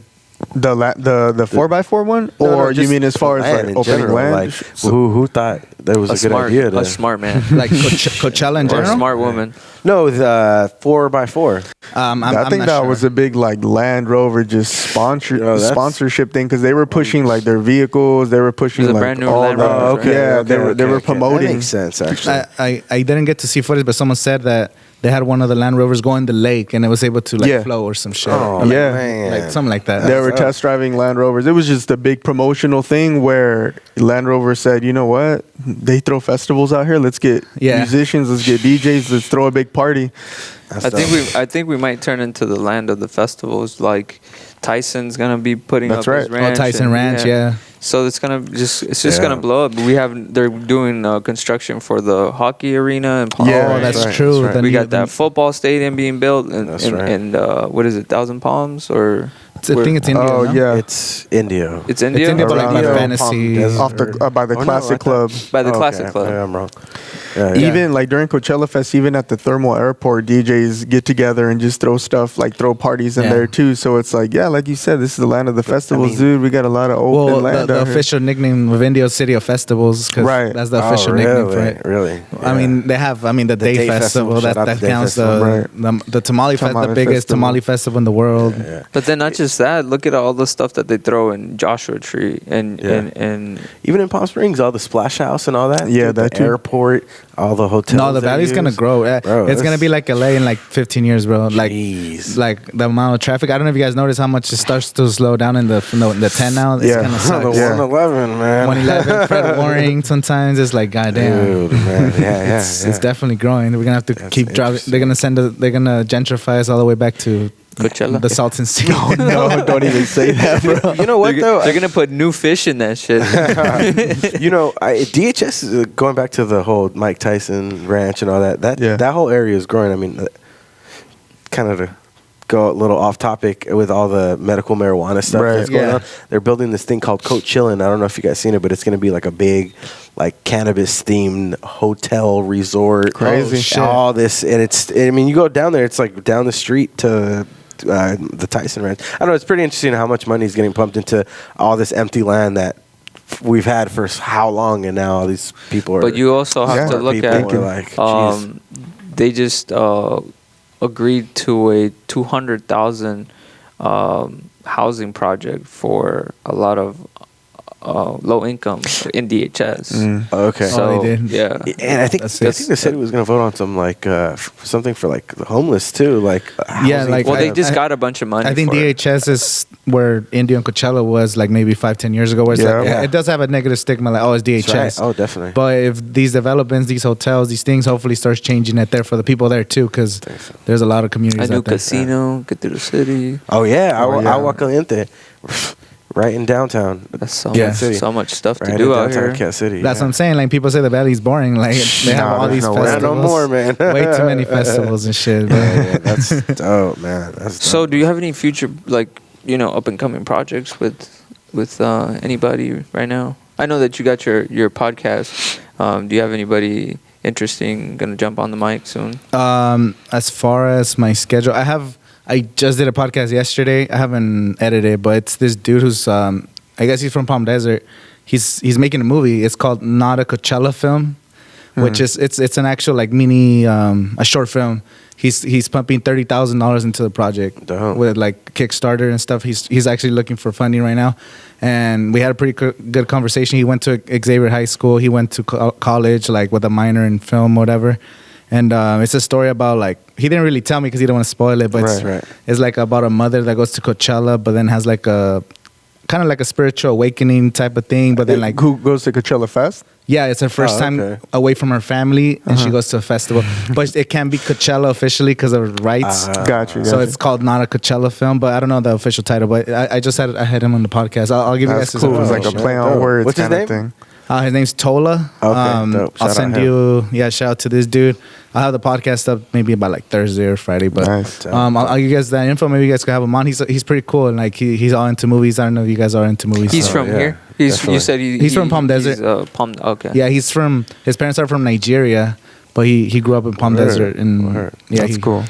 The 4x4 one, No, or you just mean as far as land like in opening general, land? Like, who thought that was a good idea? A smart man. Like Coachella in Or a general. smart woman. No, the 4x4 I think that was a big like Land Rover just sponsorship thing because they were pushing like their vehicles. They were pushing It was a like brand new all Land the- Rover, right? Yeah, they were That promoting. makes sense, actually. I didn't get to see footage, but someone said that they had one of the Land Rovers go in the lake and it was able to like Yeah. flow or some shit. Oh, Or, like, yeah. man. like something like that. They were test driving Land Rovers. It was just a big promotional thing where Land Rover said, you know what? They throw festivals out here. Let's get musicians. Let's get DJs. Let's throw a big party. I think we might turn into the land of the festivals. Like Tyson's gonna be putting That's up his right. ranch. Tyson Ranch, yeah. So it's just Yeah. gonna blow up. They're doing construction for the hockey arena and Yeah, Oh, that's right, true. that's right. The we new- got that football stadium being built, and That's right. and what is it, Thousand Palms or? I think it's India. Oh, no? yeah. It's India. It's India. It's India, but like Around by there. fantasy. Desert. Off the by the Oh, no, Classic I thought- Club. By the Oh, Classic okay. Club. Yeah, I'm wrong. Yeah. Even like during Coachella Fest, even at the Thermal Airport, DJs get together and just throw stuff, like throw parties in Yeah. there too. So it's like, yeah, like you said, this is the land of the festivals, mean- dude. We got a lot of open Well, land the out here. official nickname of India City of Festivals, 'cause Right. that's the official Oh, nickname really? for it. Really? I mean, they have. I mean, the Day Day Festival. Festival. Shout out That to Day counts Festival. Right. the Tamale Fest, the Tamale biggest Festival. Tamale Festival in the world. Yeah. But then not just just that. Look at all the stuff that they throw in Joshua Tree and even in Palm Springs, all the splash house and all that. Yeah, dude, that the too. Airport, all the hotels. No, the valley's gonna grow. Bro, It's gonna be like LA in like 15 years, bro. Jeez. Like the amount of traffic. I don't know if you guys notice how much it starts to slow down in the 10 now. It's Yeah. kind of the sucks. 111, man. 111, Fred Waring. Sometimes it's like, goddamn. Dude, man. Yeah, It's definitely growing. We're gonna have to That's keep driving. They're gonna gentrify us all the way back to Coachella. the Salton Sea. No, don't even say that, bro. You know what though? They're gonna put new fish in that shit. You know, DHS is going back to the whole Mike Tyson ranch and all that. That whole area is growing. I mean, kind of to go a little off topic with all the medical marijuana stuff that's going on. They're building this thing called Coachella. I don't know if you guys seen it, but it's going to be like a big, like cannabis themed hotel resort. Crazy shit. All this, and I mean, you go down there, it's like down the street to the Tyson ranch. I don't know. It's pretty interesting how much money is getting pumped into all this empty land that we've had for how long, and now all these people are. But you also have to look at like, they just agreed to a 200,000 housing project for a lot of low income in DHS. Okay. So, they did. yeah. And I think the city was going to vote on some like something for like the homeless too, like housing. like Well, they just got a bunch of money. I think for it. DHS is where Indio and Coachella was like maybe 5-10 years ago. Where it's it does have a negative stigma, like it's DHS. That's right. Oh, definitely. But if these developments, these hotels, these things, hopefully starts changing it there for the people there too, because there's a lot of communities. A new out there. casino, get to the city. Oh yeah, Agua Caliente, right in downtown. That's so City. much stuff to Right do in out downtown here. Cat City. That's what I'm saying. Like people say the valley's boring. Like they have all these no way. festivals. No more, man. Way too many festivals and shit. Yeah, that's dope, man. That's dope. So, do you have any future, like, up and coming projects with anybody right now? I know that you got your podcast. Do you have anybody interesting gonna jump on the mic soon? As far as my schedule, I just did a podcast yesterday. I haven't edited, but it's this dude who's I guess he's from Palm Desert. He's making a movie. It's called Not a Coachella Film, which is it's an actual like mini a short film. He's pumping $30,000 into the project with like Kickstarter and stuff. He's actually looking for funding right now, and we had a pretty good conversation. He went to Xavier High School. He went to college like with a minor in film, whatever. And it's a story about like he didn't really tell me because he didn't want to spoil it, but it's like about a mother that goes to Coachella, but then has like a kind of like a spiritual awakening type of thing. But then like who goes to Coachella Fest? Yeah, it's her first time away from her family, and she goes to a festival. But it can't be Coachella officially because of rights. Gotcha. So it's called Not a Coachella Film, but I don't know the official title. But I just had him on the podcast. I'll give you guys cool. It's like a play on words What's his kind name? of thing. His name's Tola. Okay, dope. I'll send you. Yeah, shout out to this dude. I'll have the podcast up maybe about like Thursday or Friday. But Nice. I'll give you guys that info. Maybe you guys can have him on. He's pretty cool, and like he's all into movies. I don't know if you guys are into movies. He's from here. You said he's from Palm Desert. Okay. Yeah, his parents are from Nigeria, but he grew up in Palm Desert. And yeah, That's cool.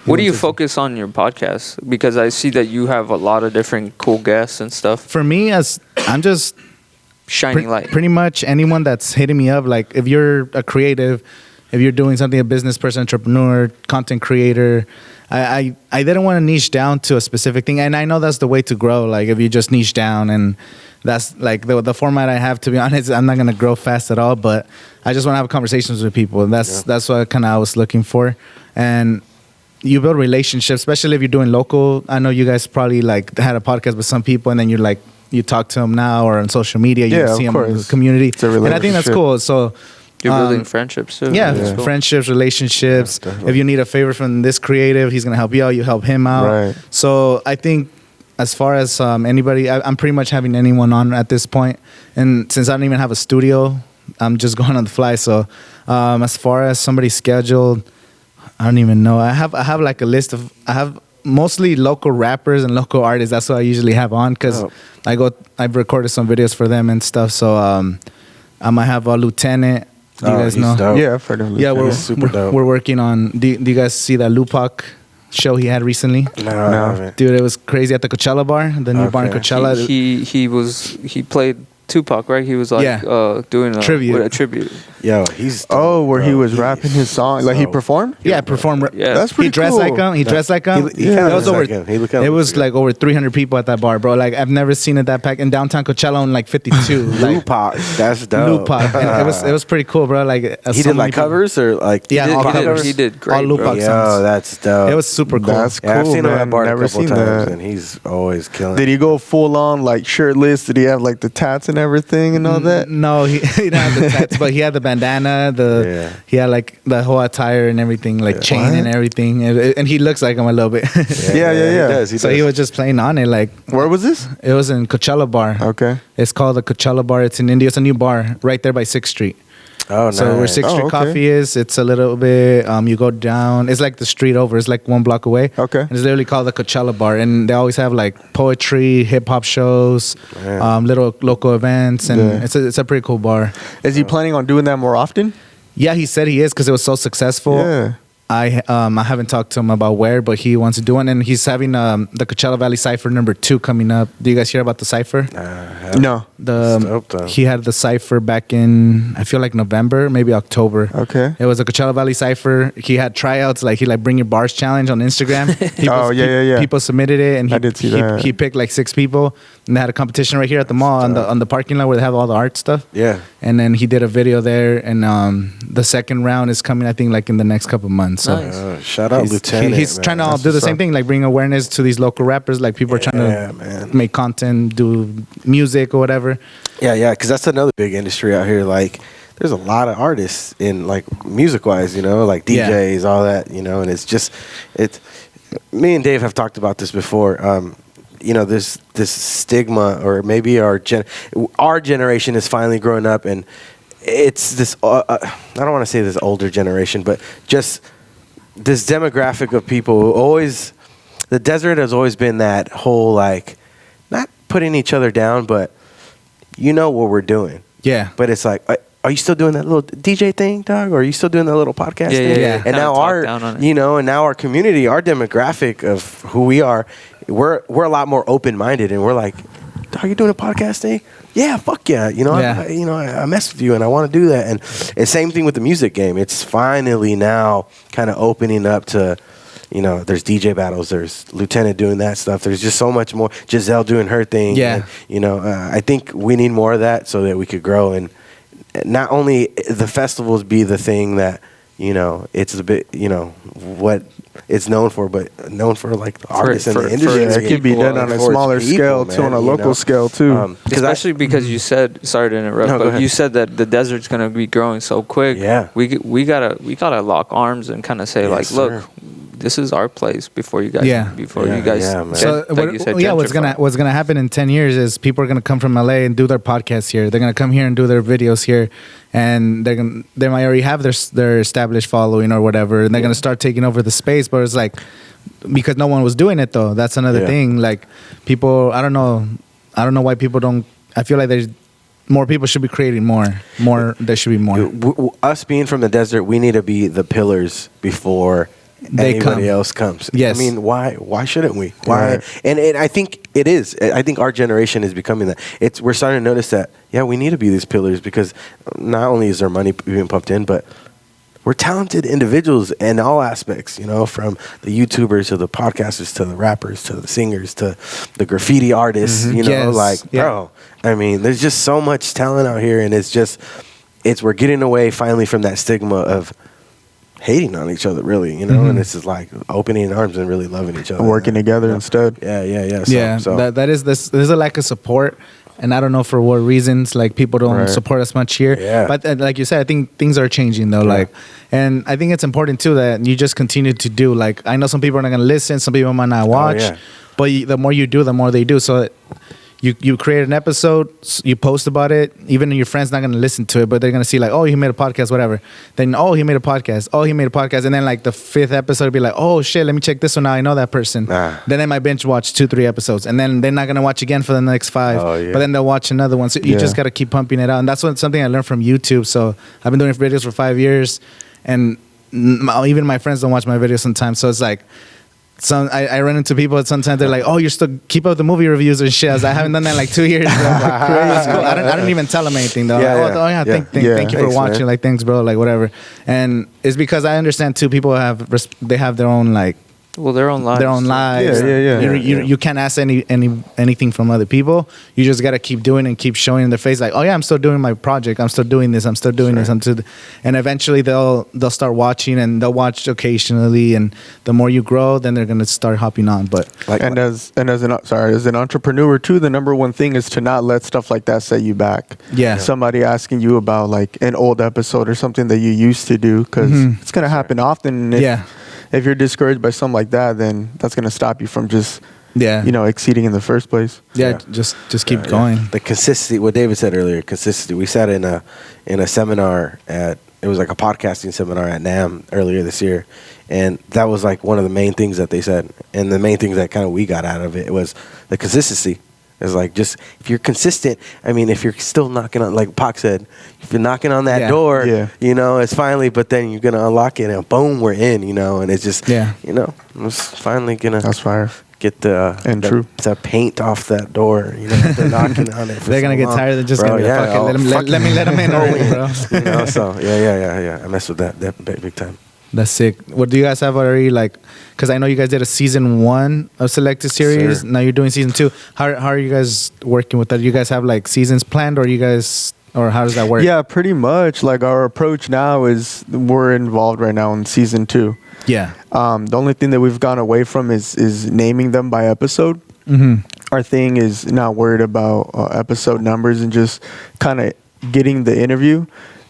What do you focus on in your podcast? Because I see that you have a lot of different cool guests and stuff. For me, I'm just shining light. Pretty much anyone that's hitting me up, like if you're a creative, if you're doing something, a business person, entrepreneur, content creator, I didn't want to niche down to a specific thing, and I know that's the way to grow. Like if you just niche down, and that's like the format I have. To be honest, I'm not gonna grow fast at all, but I just want to have conversations with people, and that's what kind of I was looking for. And you build relationships, especially if you're doing local. I know you guys probably like had a podcast with some people, and then you're like you talk to them now or on social media. You see them in the community, and I think that's cool. So. You're building friendships too. Yeah, cool. Friendships, relationships. If you need a favor from this creative, he's gonna help you out. You help him out. Right. So I think, as far as anybody, I'm pretty much having anyone on at this point. And since I don't even have a studio, I'm just going on the fly. So as far as somebody scheduled, I don't even know. I have like a list of. I have mostly local rappers and local artists. That's what I usually have on because I've recorded some videos for them and stuff. So I might have a Lieutenant. Do you guys know? Dope. Yeah, I've heard of Yeah, we're working on. Do you guys see that Lupac show he had recently? No. Dude, it was crazy at the Coachella bar, the new bar in Coachella. He played Tupac, right? He was like doing a tribute. Yo, he's where he was rapping his song, like he performed. Yeah, performed. Yeah, that's pretty He dressed cool. like him. He dressed like him. It was like over 300 people at that bar, bro. Like I've never seen it that packed in downtown Coachella in like 52. Like Lupac, that's dope. Lupac, and it was pretty cool, bro. Like he did like covers or like all covers. He did great. All Lupac songs. Yo, that's dope. It was super cool. That's cool. I've seen him man. at bar a Never couple seen times, that. and he's always killing. Did he go full on like shirtless? Did he have like the tats and everything and all that? No, he didn't have the tats, but he had the bandana. He had like the whole attire and everything, like chain and everything, and he looks like him a little bit. Yeah. He does. So he was just playing on it. Like, where was this? It was in Coachella Bar. Okay. It's called the Coachella Bar. It's in India. It's a new bar right there by 6th Street. Oh, nice. So where 6th Street Coffee is, it's a little bit, you go down, it's like the street over, it's like 1 block away. Okay. And it's literally called the Coachella Bar. And they always have like poetry, hip hop shows, little local events. And it's a pretty cool bar. Is he planning on doing that more often? Yeah, he said he is because it was so successful. Yeah. I haven't talked to him about where, but he wants to do one, and he's having the Coachella Valley Cypher #2 coming up. Do you guys hear about the Cypher? No. He had the Cypher back in, I feel like November, maybe October. Okay. It was a Coachella Valley Cypher. He had tryouts, like he like bring your bars challenge on Instagram. People submitted it, and I did see that. He picked like 6 people, and they had a competition right here at the mall on the parking lot where they have all the art stuff. Yeah. And then he did a video there, and the second round is coming, I think, like in the next couple of months. So Nice. Shout out Lieutenant. He's trying to do the same thing, like bring awareness to these local rappers. Like people are trying to make content, do music or whatever. Yeah, because that's another big industry out here. Like, there's a lot of artists in like music wise, like DJs, all that, and it's me and Dave have talked about this before. This stigma, or maybe our generation is finally growing up, and it's this. I don't want to say this older generation, but just this demographic of people who always. The desert has always been that whole like, not putting each other down, but what we're doing. Yeah. But it's like, are you still doing that little DJ thing, dog? Or are you still doing that little podcast thing? Yeah. And now and now our community, our demographic of who we are, we're a lot more open minded, and we're like, dog, you doing a podcast thing? Yeah, fuck yeah. I mess with you and I want to do that. And same thing with the music game. It's finally now kind of opening up to, there's DJ battles, there's Lieutenant doing that stuff. There's just so much more. Giselle doing her thing. Yeah. And, I think we need more of that so that we could grow, and not only the festivals be the thing that, it's a bit, what it's known for, but known for like the artists in the industry. It can be done on a smaller scale too, on a local scale too. Especially because you said, sorry to interrupt, but you said that the desert's gonna be growing so quick. Yeah, we gotta lock arms and kind of say look, this is our place before you guys. So what's gonna happen in 10 years is people are gonna come from LA and do their podcasts here. They're gonna come here and do their videos here, and they might already have their established following or whatever, and they're gonna start taking over the space. But it's like, because no one was doing it though. That's another thing. Like people, I don't know why people don't. I feel like there's more people should be creating more. There should be more. Us being from the desert, we need to be the pillars before anybody else comes. Yes. I mean, why shouldn't we? Why? Right. And I think it is. I think our generation is becoming that. We're starting to notice that, we need to be these pillars, because not only is there money being pumped in, but we're talented individuals in all aspects, from the YouTubers to the podcasters to the rappers to the singers to the graffiti artists, bro, I mean, there's just so much talent out here, and we're getting away finally from that stigma of hating on each other, really, and it's just like opening arms and really loving each other, working together instead. There's a lack of support, and I don't know for what reasons, like people don't support us much here. But like you said, I think things are changing though. And I think it's important too that you just continue to do. Like, I know some people are not going to listen, some people might not watch, but the more you do, the more they do. So You create an episode, you post about it, even your friend's not going to listen to it, but they're going to see like, oh, he made a podcast, whatever. Then, oh, he made a podcast. Oh, he made a podcast. And then like the 5th episode will be like, oh, shit, let me check this one out. I know that person. Then they might binge watch 2-3 episodes. And then they're not going to watch again for the next 5. But then they'll watch another one. So you just got to keep pumping it out. And that's something I learned from YouTube. So I've been doing videos for 5 years. And even my friends don't watch my videos sometimes. So it's like, I run into people sometimes they're like, oh, you're still keep up the movie reviews and shit. I haven't done that in like 2 years. Bro. Like, crazy. Cool. I don't even tell them anything though. Thank you for watching. Like, thanks, bro. Like, whatever. And it's because I understand too. People have their own like. Well, their own lives. You can't ask anything from other people. You just gotta keep doing and keep showing in their face, like, oh yeah, I'm still doing my project. I'm still doing this. I'm still doing this. And eventually they'll start watching and they'll watch occasionally. And the more you grow, then they're gonna start hopping on. But as an entrepreneur too, the number one thing is to not let stuff like that set you back. Yeah. Somebody asking you about like an old episode or something that you used to do, because it's gonna happen often. If you're discouraged by something like that, then that's going to stop you from just, exceeding in the first place. Just keep going. The consistency, what David said earlier, consistency. We sat in a seminar it was like a podcasting seminar at NAM earlier this year. And that was like one of the main things that they said. And the main things that kind of we got out of it was the consistency. It's like, just if you're consistent, I mean, if you're still knocking on, like Pac said, if you're knocking on that door, it's finally, but then you're going to unlock it and boom, we're in, and it's just, it's finally going to. That's fire. Get the paint off that door, they're knocking on it. They're going to get tired of just going to let me let them in already, bro. So, I mess with that big time. That's sick. What do you guys have already, like, because I know you guys did a season 1 of Selected Series. Now you're doing season 2. How are you guys working with that? You guys have like seasons planned, or how does that work? Yeah, pretty much. Like, our approach now is we're involved right now in season 2. Yeah. The only thing that we've gone away from is naming them by episode. Our thing is not worried about episode numbers and just kind of getting the interview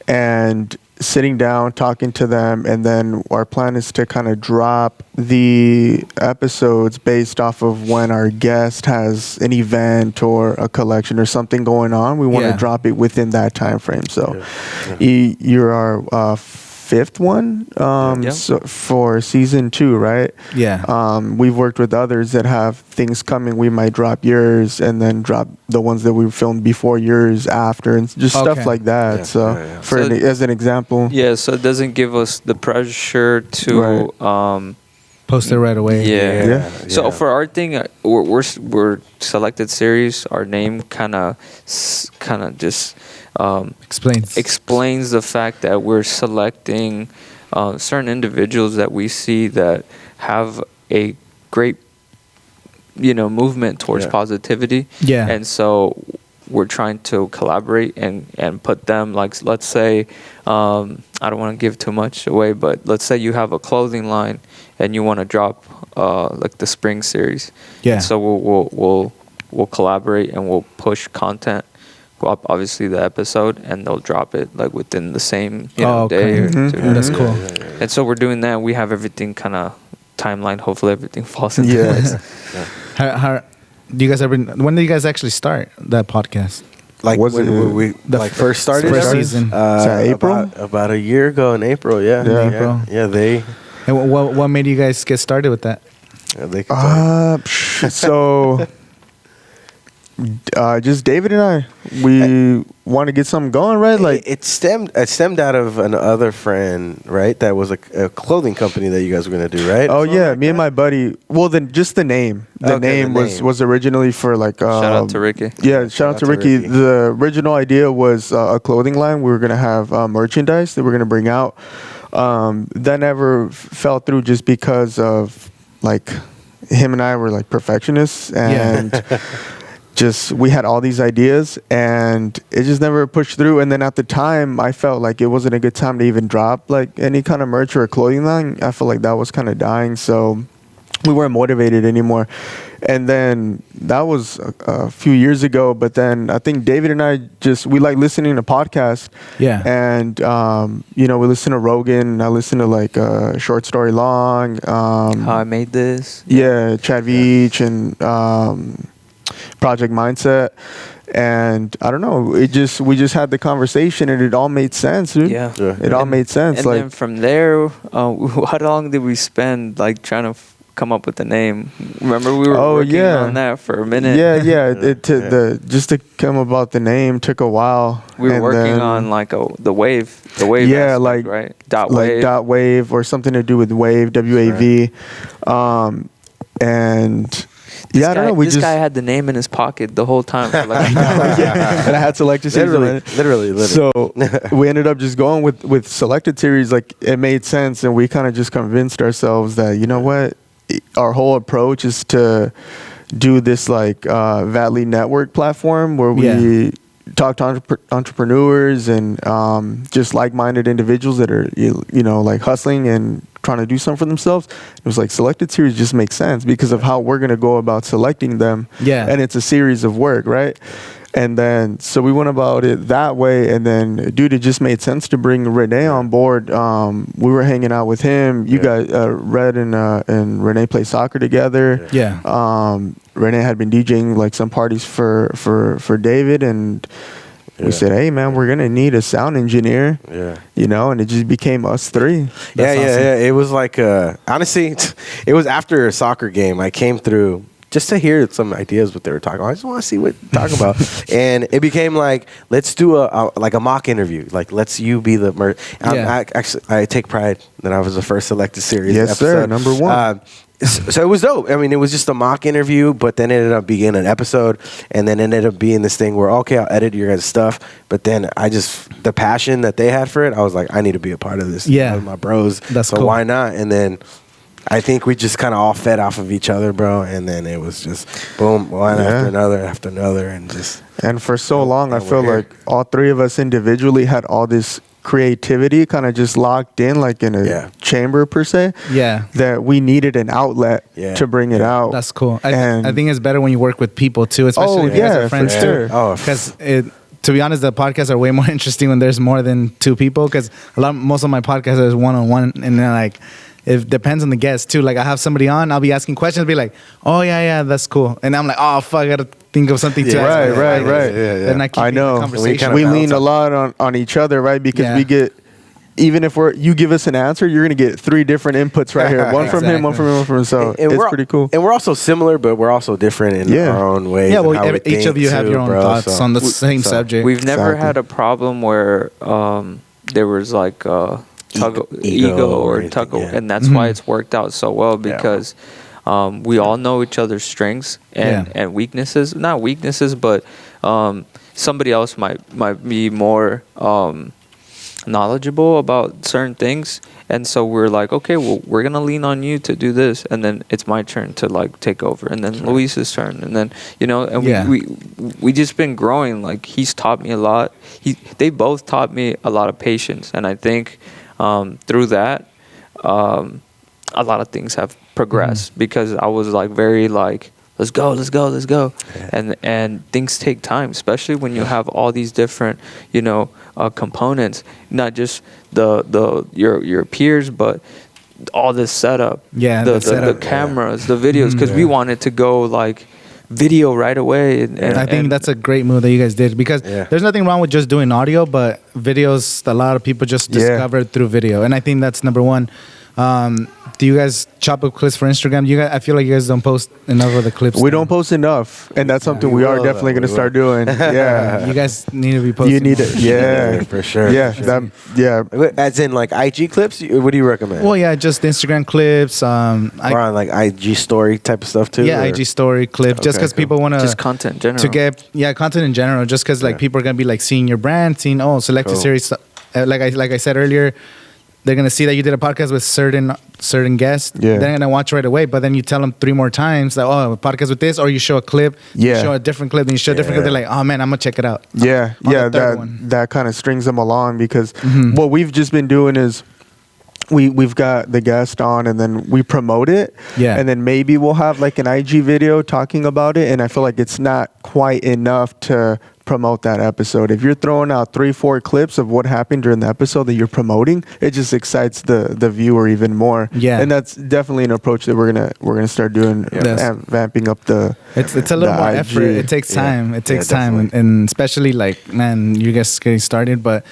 and sitting down, talking to them, and then our plan is to kind of drop the episodes based off of when our guest has an event or a collection or something going on. We want to drop it within that time frame. So you're our fifth one so for season 2, right? We've worked with others that have things coming. We might drop yours and then drop the ones that we filmed before yours after, and just stuff like that. As an example, so it doesn't give us the pressure to post it right away. So for our thing, we're Selected Series. Our name kind of just explains the fact that we're selecting certain individuals that we see that have a great movement towards positivity, and so we're trying to collaborate and put them, like, let's say, I don't want to give too much away, but let's say you have a clothing line and you want to drop like the spring series, so we'll collaborate and we'll push content, obviously the episode, and they'll drop it like within the same day or 2 days. That's cool. And so we're doing that. We have everything kind of timeline. Hopefully everything falls into place. How do you guys when did you guys actually start that podcast? Like, when we first started first season? April? About a year ago in April, April. And what made you guys get started with that? So just David and I, we want to get something going, right? Like, it stemmed out of another friend, right? That was a clothing company that you guys were gonna do, right? Oh yeah, me and my buddy. Well, then just the name. The name was originally for like. Shout out to Ricky. Yeah, shout out to Ricky. The original idea was a clothing line. We were gonna have merchandise that we're gonna bring out. That never fell through just because of, like, him and I were like perfectionists, and we had all these ideas and it just never pushed through. And then at the time, I felt like it wasn't a good time to even drop like any kind of merch or a clothing line. I felt like that was kind of dying, so we weren't motivated anymore. And then that was a few years ago. But then I think David and I we like listening to podcasts. And we listen to Rogan. I listen to like Short Story Long. How I Made This. Chad Veach and Project Mindset. And I don't know, we just had the conversation and it all made sense, dude. It all made sense. And like, then from there, how long did we spend like trying to come up with the name? Remember, we were working on that for a minute. Just to come about the name took a while. We were working on like the wave aspect, like right? Dot wave or something to do with wave, WAV. and I don't know. This guy had the name in his pocket the whole time. For like, and I had selected series. Literally. So we ended up just going with selected series. Like it made sense, and we kind of just convinced ourselves that what, our whole approach is to do this like Valley Network platform where we talk to entrepreneurs and just like-minded individuals that are like hustling and trying to do something for themselves. It was like selected series just makes sense because of how we're going to go about selecting them. And it's a series of work, right? And then so we went about it that way, and then dude, it just made sense to bring Renee on board. We were hanging out with him. You guys, Red and Renee play soccer together. Renee had been DJing like some parties for David, and we said, hey man, we're gonna need a sound engineer. And it just became us three. Awesome. It was like honestly, it was after a soccer game. I came through just to hear some ideas what they were talking about. I just want to see what they're talking about. And it became like, let's do a mock interview. Like, let's you be the I take pride that I was the first selected series episode. Sir, number one. So it was dope. I mean, it was just a mock interview, but then it ended up being an episode, and then it ended up being this thing where, okay, I'll edit your guys' stuff, but then the passion that they had for it, I was like, I need to be a part of this. My bros. That's cool. Why not? And then I think we just kind of all fed off of each other, bro, and then it was just boom, one after another, and just. And for so long, I feel like all three of us individually had all this creativity kind of just locked in, like in a chamber per se. That we needed an outlet to bring it out. That's cool. I think it's better when you work with people too, especially if you guys are friends too. Because to be honest, the podcasts are way more interesting when there's more than two people. Because most of my podcasts is one-on-one, and then like. It depends on the guest too. Like I have somebody on, I'll be asking questions, be like, "Oh yeah, that's cool," and I'm like, "Oh fuck, I gotta think of something to ask." Right. Then I keep I know. the conversation. We lean a lot on each other, right? Because we get, even if you give us an answer, you're gonna get three different inputs right here. One from him, one from him, one from him. So it's pretty cool. And we're also similar, but we're also different in our own ways. Yeah, well, each of you have your own thoughts on the same subject. We've never had a problem where there was like. Ego or tug, and that's why it's worked out so well because we all know each other's strengths and weaknesses. Not weaknesses, but somebody else might be more knowledgeable about certain things, and so we're like, okay, well, we're gonna lean on you to do this, and then it's my turn to like take over, and then Luis's turn, and then we just been growing. Like he's taught me a lot. They both taught me a lot of patience, and I think. Through that, a lot of things have progressed because I was like very like, let's go, and things take time, especially when you have all these different, components, not just your peers, but all this setup, the cameras, the videos, because we wanted to go like. Video right away, and I think that's a great move that you guys did because there's nothing wrong with just doing audio, but videos a lot of people just discovered through video, and I think that's number one. Do you guys chop up clips for Instagram? I feel like you guys don't post enough of the clips. We don't post enough, and that's something we are definitely going to start doing. You guys need to be posting. You need it, for sure. As in like IG clips. What do you recommend? Well, just Instagram clips. Or on like IG story type of stuff too. IG story clip. Just because people want to just content in general. To get content in general. Just because like people are gonna be like seeing your brand, seeing selected series. Like I said earlier. They're going to see that you did a podcast with certain guests. They're going to watch right away. But then you tell them 3 more times that, a podcast with this, or you show a clip, you show a different clip, then you show a different clip. They're like, oh man, I'm going to check it out. That kind of strings them along because what we've just been doing is we've got the guest on and then we promote it. And then maybe we'll have like an IG video talking about it. And I feel like it's not quite enough to promote that episode. If you're throwing out 3-4 clips of what happened during the episode that you're promoting, it just excites the viewer even more. And that's definitely an approach that we're gonna start doing, vamping up the. It's a little more IG. Effort. It takes time. It takes time, and especially like, man, you guys getting started. But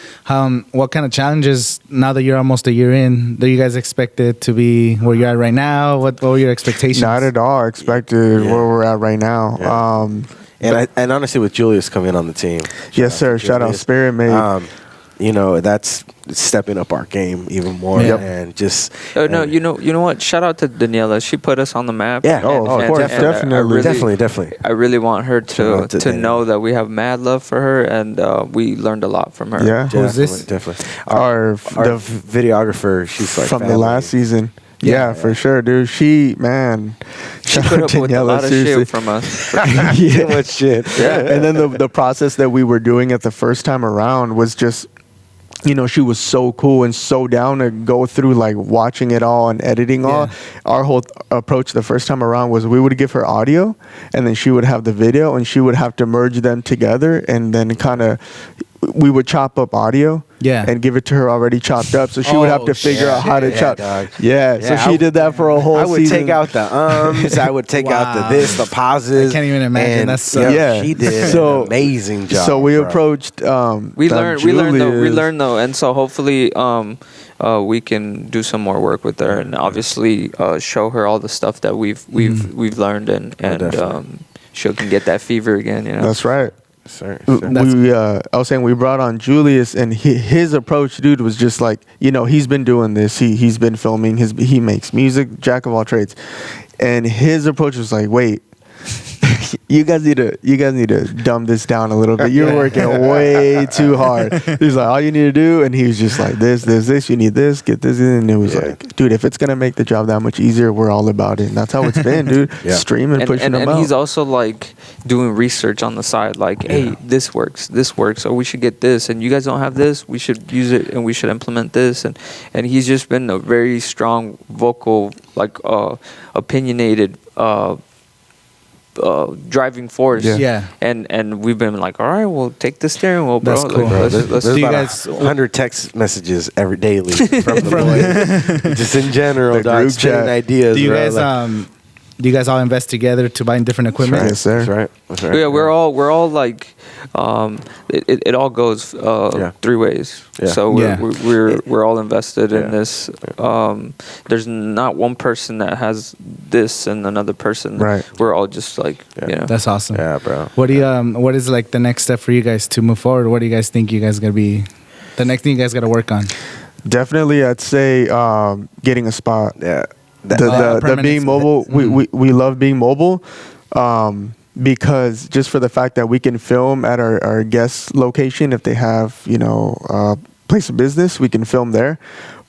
what kind of challenges now that you're almost a year in? Do you guys expect it to be where you're at right now? What were your expectations? Not at all expected where we're at right now. And honestly, with Julius coming on the team. Yes, sir. Shout out Spirit Mate. that's stepping up our game even more. And just no, you know what? Shout out to Daniela. She put us on the map. Yeah. Of course, definitely. Definitely. I really want her to know that we have mad love for her, and we learned a lot from her. Yeah. Who's this? Definitely. Our videographer, she's like from family. the last season. Yeah, for sure, dude. She put up with a lot of shit from us. Too much shit. Yeah. And then the process that we were doing it the first time around was just, she was so cool and so down to go through like watching it all and editing all. Our whole approach the first time around was we would give her audio and then she would have the video and she would have to merge them together, and then we would chop up audio and give it to her already chopped up. So she would have to figure out how to chop. Dog. So she did that for a whole season. I would take out the I would take out the pauses. I can't even imagine. That's so she did an amazing job. So we approached we learned though, and so hopefully we can do some more work with her, and obviously show her all the stuff that we've learned, and she can get that fever again. That's right. Sir. I was saying we brought on Julius, and his approach, dude, was just like, he's been doing this. He's been filming. He makes music, jack of all trades, and his approach was like, wait, you guys need to dumb this down a little bit. You're working way too hard. He's like, all you need to do, and he was just like, this, you need this, get this in, and it was like, dude, if it's gonna make the job that much easier, we're all about it. And that's how it's been, dude. Streaming, pushing them out. And he's also like doing research on the side, like, hey, this works, or we should get this, and you guys don't have this, we should use it, and we should implement this, and he's just been a very strong, vocal, like opinionated driving force. And we've been like, all right, we'll take the steering wheel, bro. That's cool. Like, There's do you about guys 100 text messages every daily from the boys. Just in general, dog, spitting ideas. Do you guys do you guys all invest together to buy different equipment? Yes, sir. That's right. Yeah, we're all like, it all goes 3 ways. Yeah. So we're all invested in this. There's not one person that has this and another person. Right. We're all just like, That's awesome. Yeah, bro. What do you what is like the next step for you guys to move forward? What do you guys think you guys gotta be the next thing you guys gotta work on? Definitely, I'd say getting a spot. Yeah. The being mobile, we love being mobile, because just for the fact that we can film at our guest location. If they have a place of business, we can film there.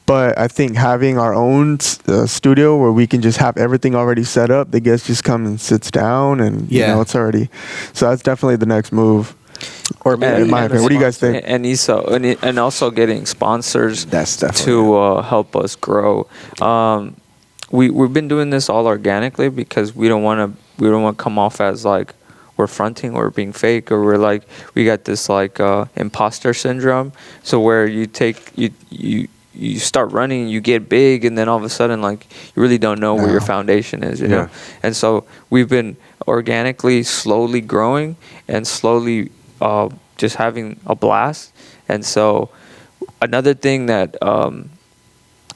But I think having our own studio where we can just have everything already set up, the guest just comes and sits down, and it's already. So that's definitely the next move. Or maybe, in my opinion, what do you guys think? And also getting sponsors. That's definitely to help us grow. We've been doing this all organically because we don't want to come off as like we're fronting or being fake, or we're like we got this like imposter syndrome. So where you start running, you get big, and then all of a sudden like you really don't know where your foundation is, you know. And so we've been organically, slowly growing and slowly just having a blast. And so another thing that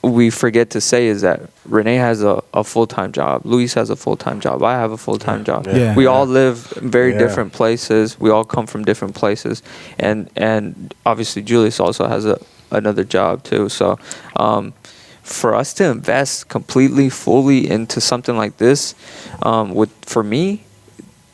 we forget to say is that Renee has a full-time job. Luis has a full-time job. I have a full-time job. We all live in very different places. We all come from different places. And obviously Julius also has another job too. So for us to invest completely, fully into something like this, for me,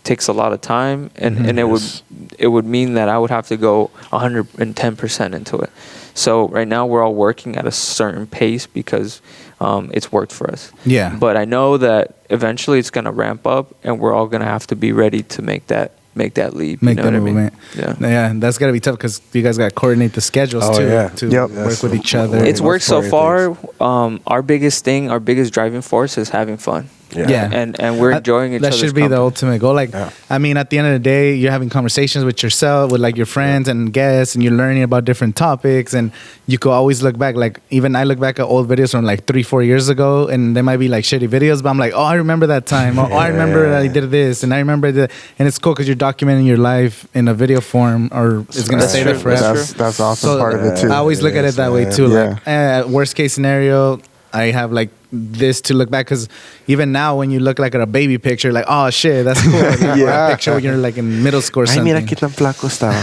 takes a lot of time, and it would mean that I would have to go 110% into it. So right now we're all working at a certain pace because it's worked for us. Yeah. But I know that eventually it's gonna ramp up, and we're all gonna have to be ready to make that leap. Make that movement. Yeah, that's gotta be tough because you guys gotta coordinate the schedules to work with each other. It's worked so far. Our biggest driving force is having fun. And we're enjoying each other's That should be the ultimate goal. Like, I mean, at the end of the day, you're having conversations with yourself, with like your friends and guests, and you're learning about different topics. And you could always look back. Like, even I look back at old videos from like 3-4 years ago, and they might be like shitty videos, but I'm like, oh, I remember that time. I remember I did this, and I remember that. And it's cool because you're documenting your life in a video form, or it's gonna stay there forever. That's awesome part of it too. I always look at it that way too. Like, worst case scenario, I have like this to look back, because even now when you look like at a baby picture, like, oh shit, that's cool. Like, or a picture when you're like in middle school or something. Mira qué tan flaco estaba.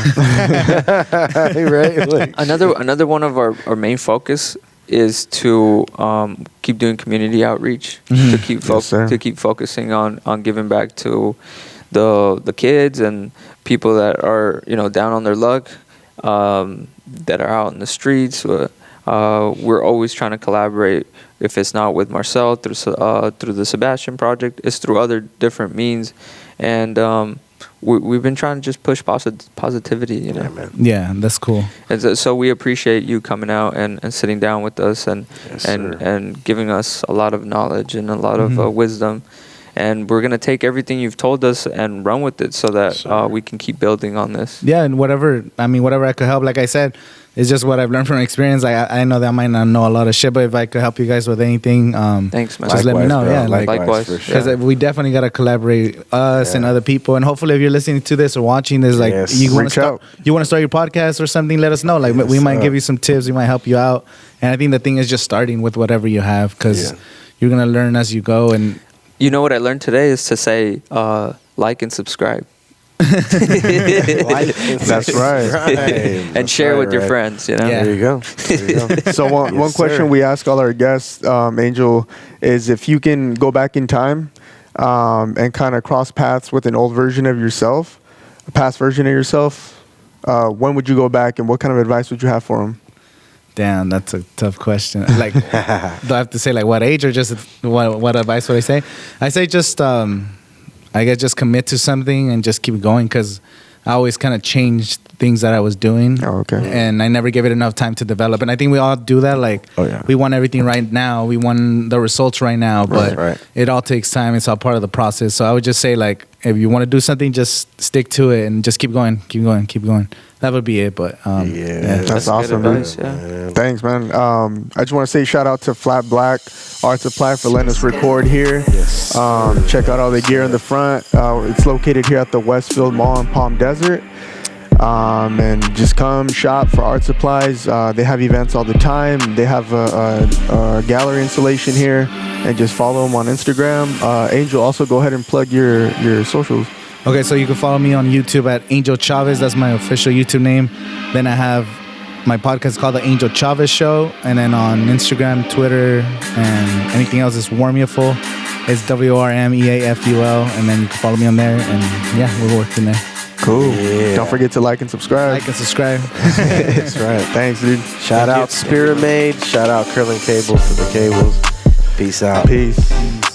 Right? Like, another one of our main focus is to keep doing community outreach, to keep focusing on giving back to the kids and people that are, you know, down on their luck, that are out in the streets. We're always trying to collaborate. If it's not with Marcel through the Sebastian Project, it's through other different means, and we've been trying to just push positivity. You know, yeah, that's cool. And so we appreciate you coming out and sitting down with us and giving us a lot of knowledge and a lot of wisdom. And we're gonna take everything you've told us and run with it, so that we can keep building on this. Yeah, and whatever I could help. Like I said, it's just what I've learned from experience. I know that I might not know a lot of shit, but if I could help you guys with anything, thanks, man. Just let me know. Bro. Yeah, likewise. Because we definitely gotta collaborate, us and other people. And hopefully, if you're listening to this or watching this, like you want to start your podcast or something, let us know. Like we might give you some tips. We might help you out. And I think the thing is just starting with whatever you have, because you're gonna learn as you go. And you know what I learned today is to say like and subscribe. That's right. And share with your friends, you know. There you go. So one question we ask all our guests, Angel, is if you can go back in time and kind of cross paths with an old version of yourself, a past version of yourself, when would you go back and what kind of advice would you have for him? Damn, that's a tough question. Like, do I have to say like what age or just what advice would I say? I say just I guess just commit to something and just keep going, because I always kind of changed things that I was doing. Oh, okay. And I never gave it enough time to develop. And I think we all do that. Like, we want everything right now. We want the results right now. But it all takes time. It's all part of the process. So I would just say, like, if you want to do something, just stick to it and just keep going. That would be it. But that's awesome, man. Yeah. Thanks, man. I just want to say shout out to Flat Black Art Supply for letting us record here. Yes. Check out all the gear in the front. It's located here at the Westfield Mall in Palm Desert. And just come shop for art supplies. They have events all the time. They have a gallery installation here, and just follow them on Instagram. Angel, also go ahead and plug your socials. Okay, so you can follow me on YouTube at Angel Chavez. That's my official YouTube name. Then I have my podcast called The Angel Chavez Show. And then on Instagram, Twitter, and anything else is Wormeaful. It's WRMEAFUL. And then you can follow me on there. And we'll work in there. Cool. Yeah. Don't forget to like and subscribe. That's right. Thanks, dude. Shout out Spirit Made. Shout out Curling Cables to the cables. Peace out. Peace.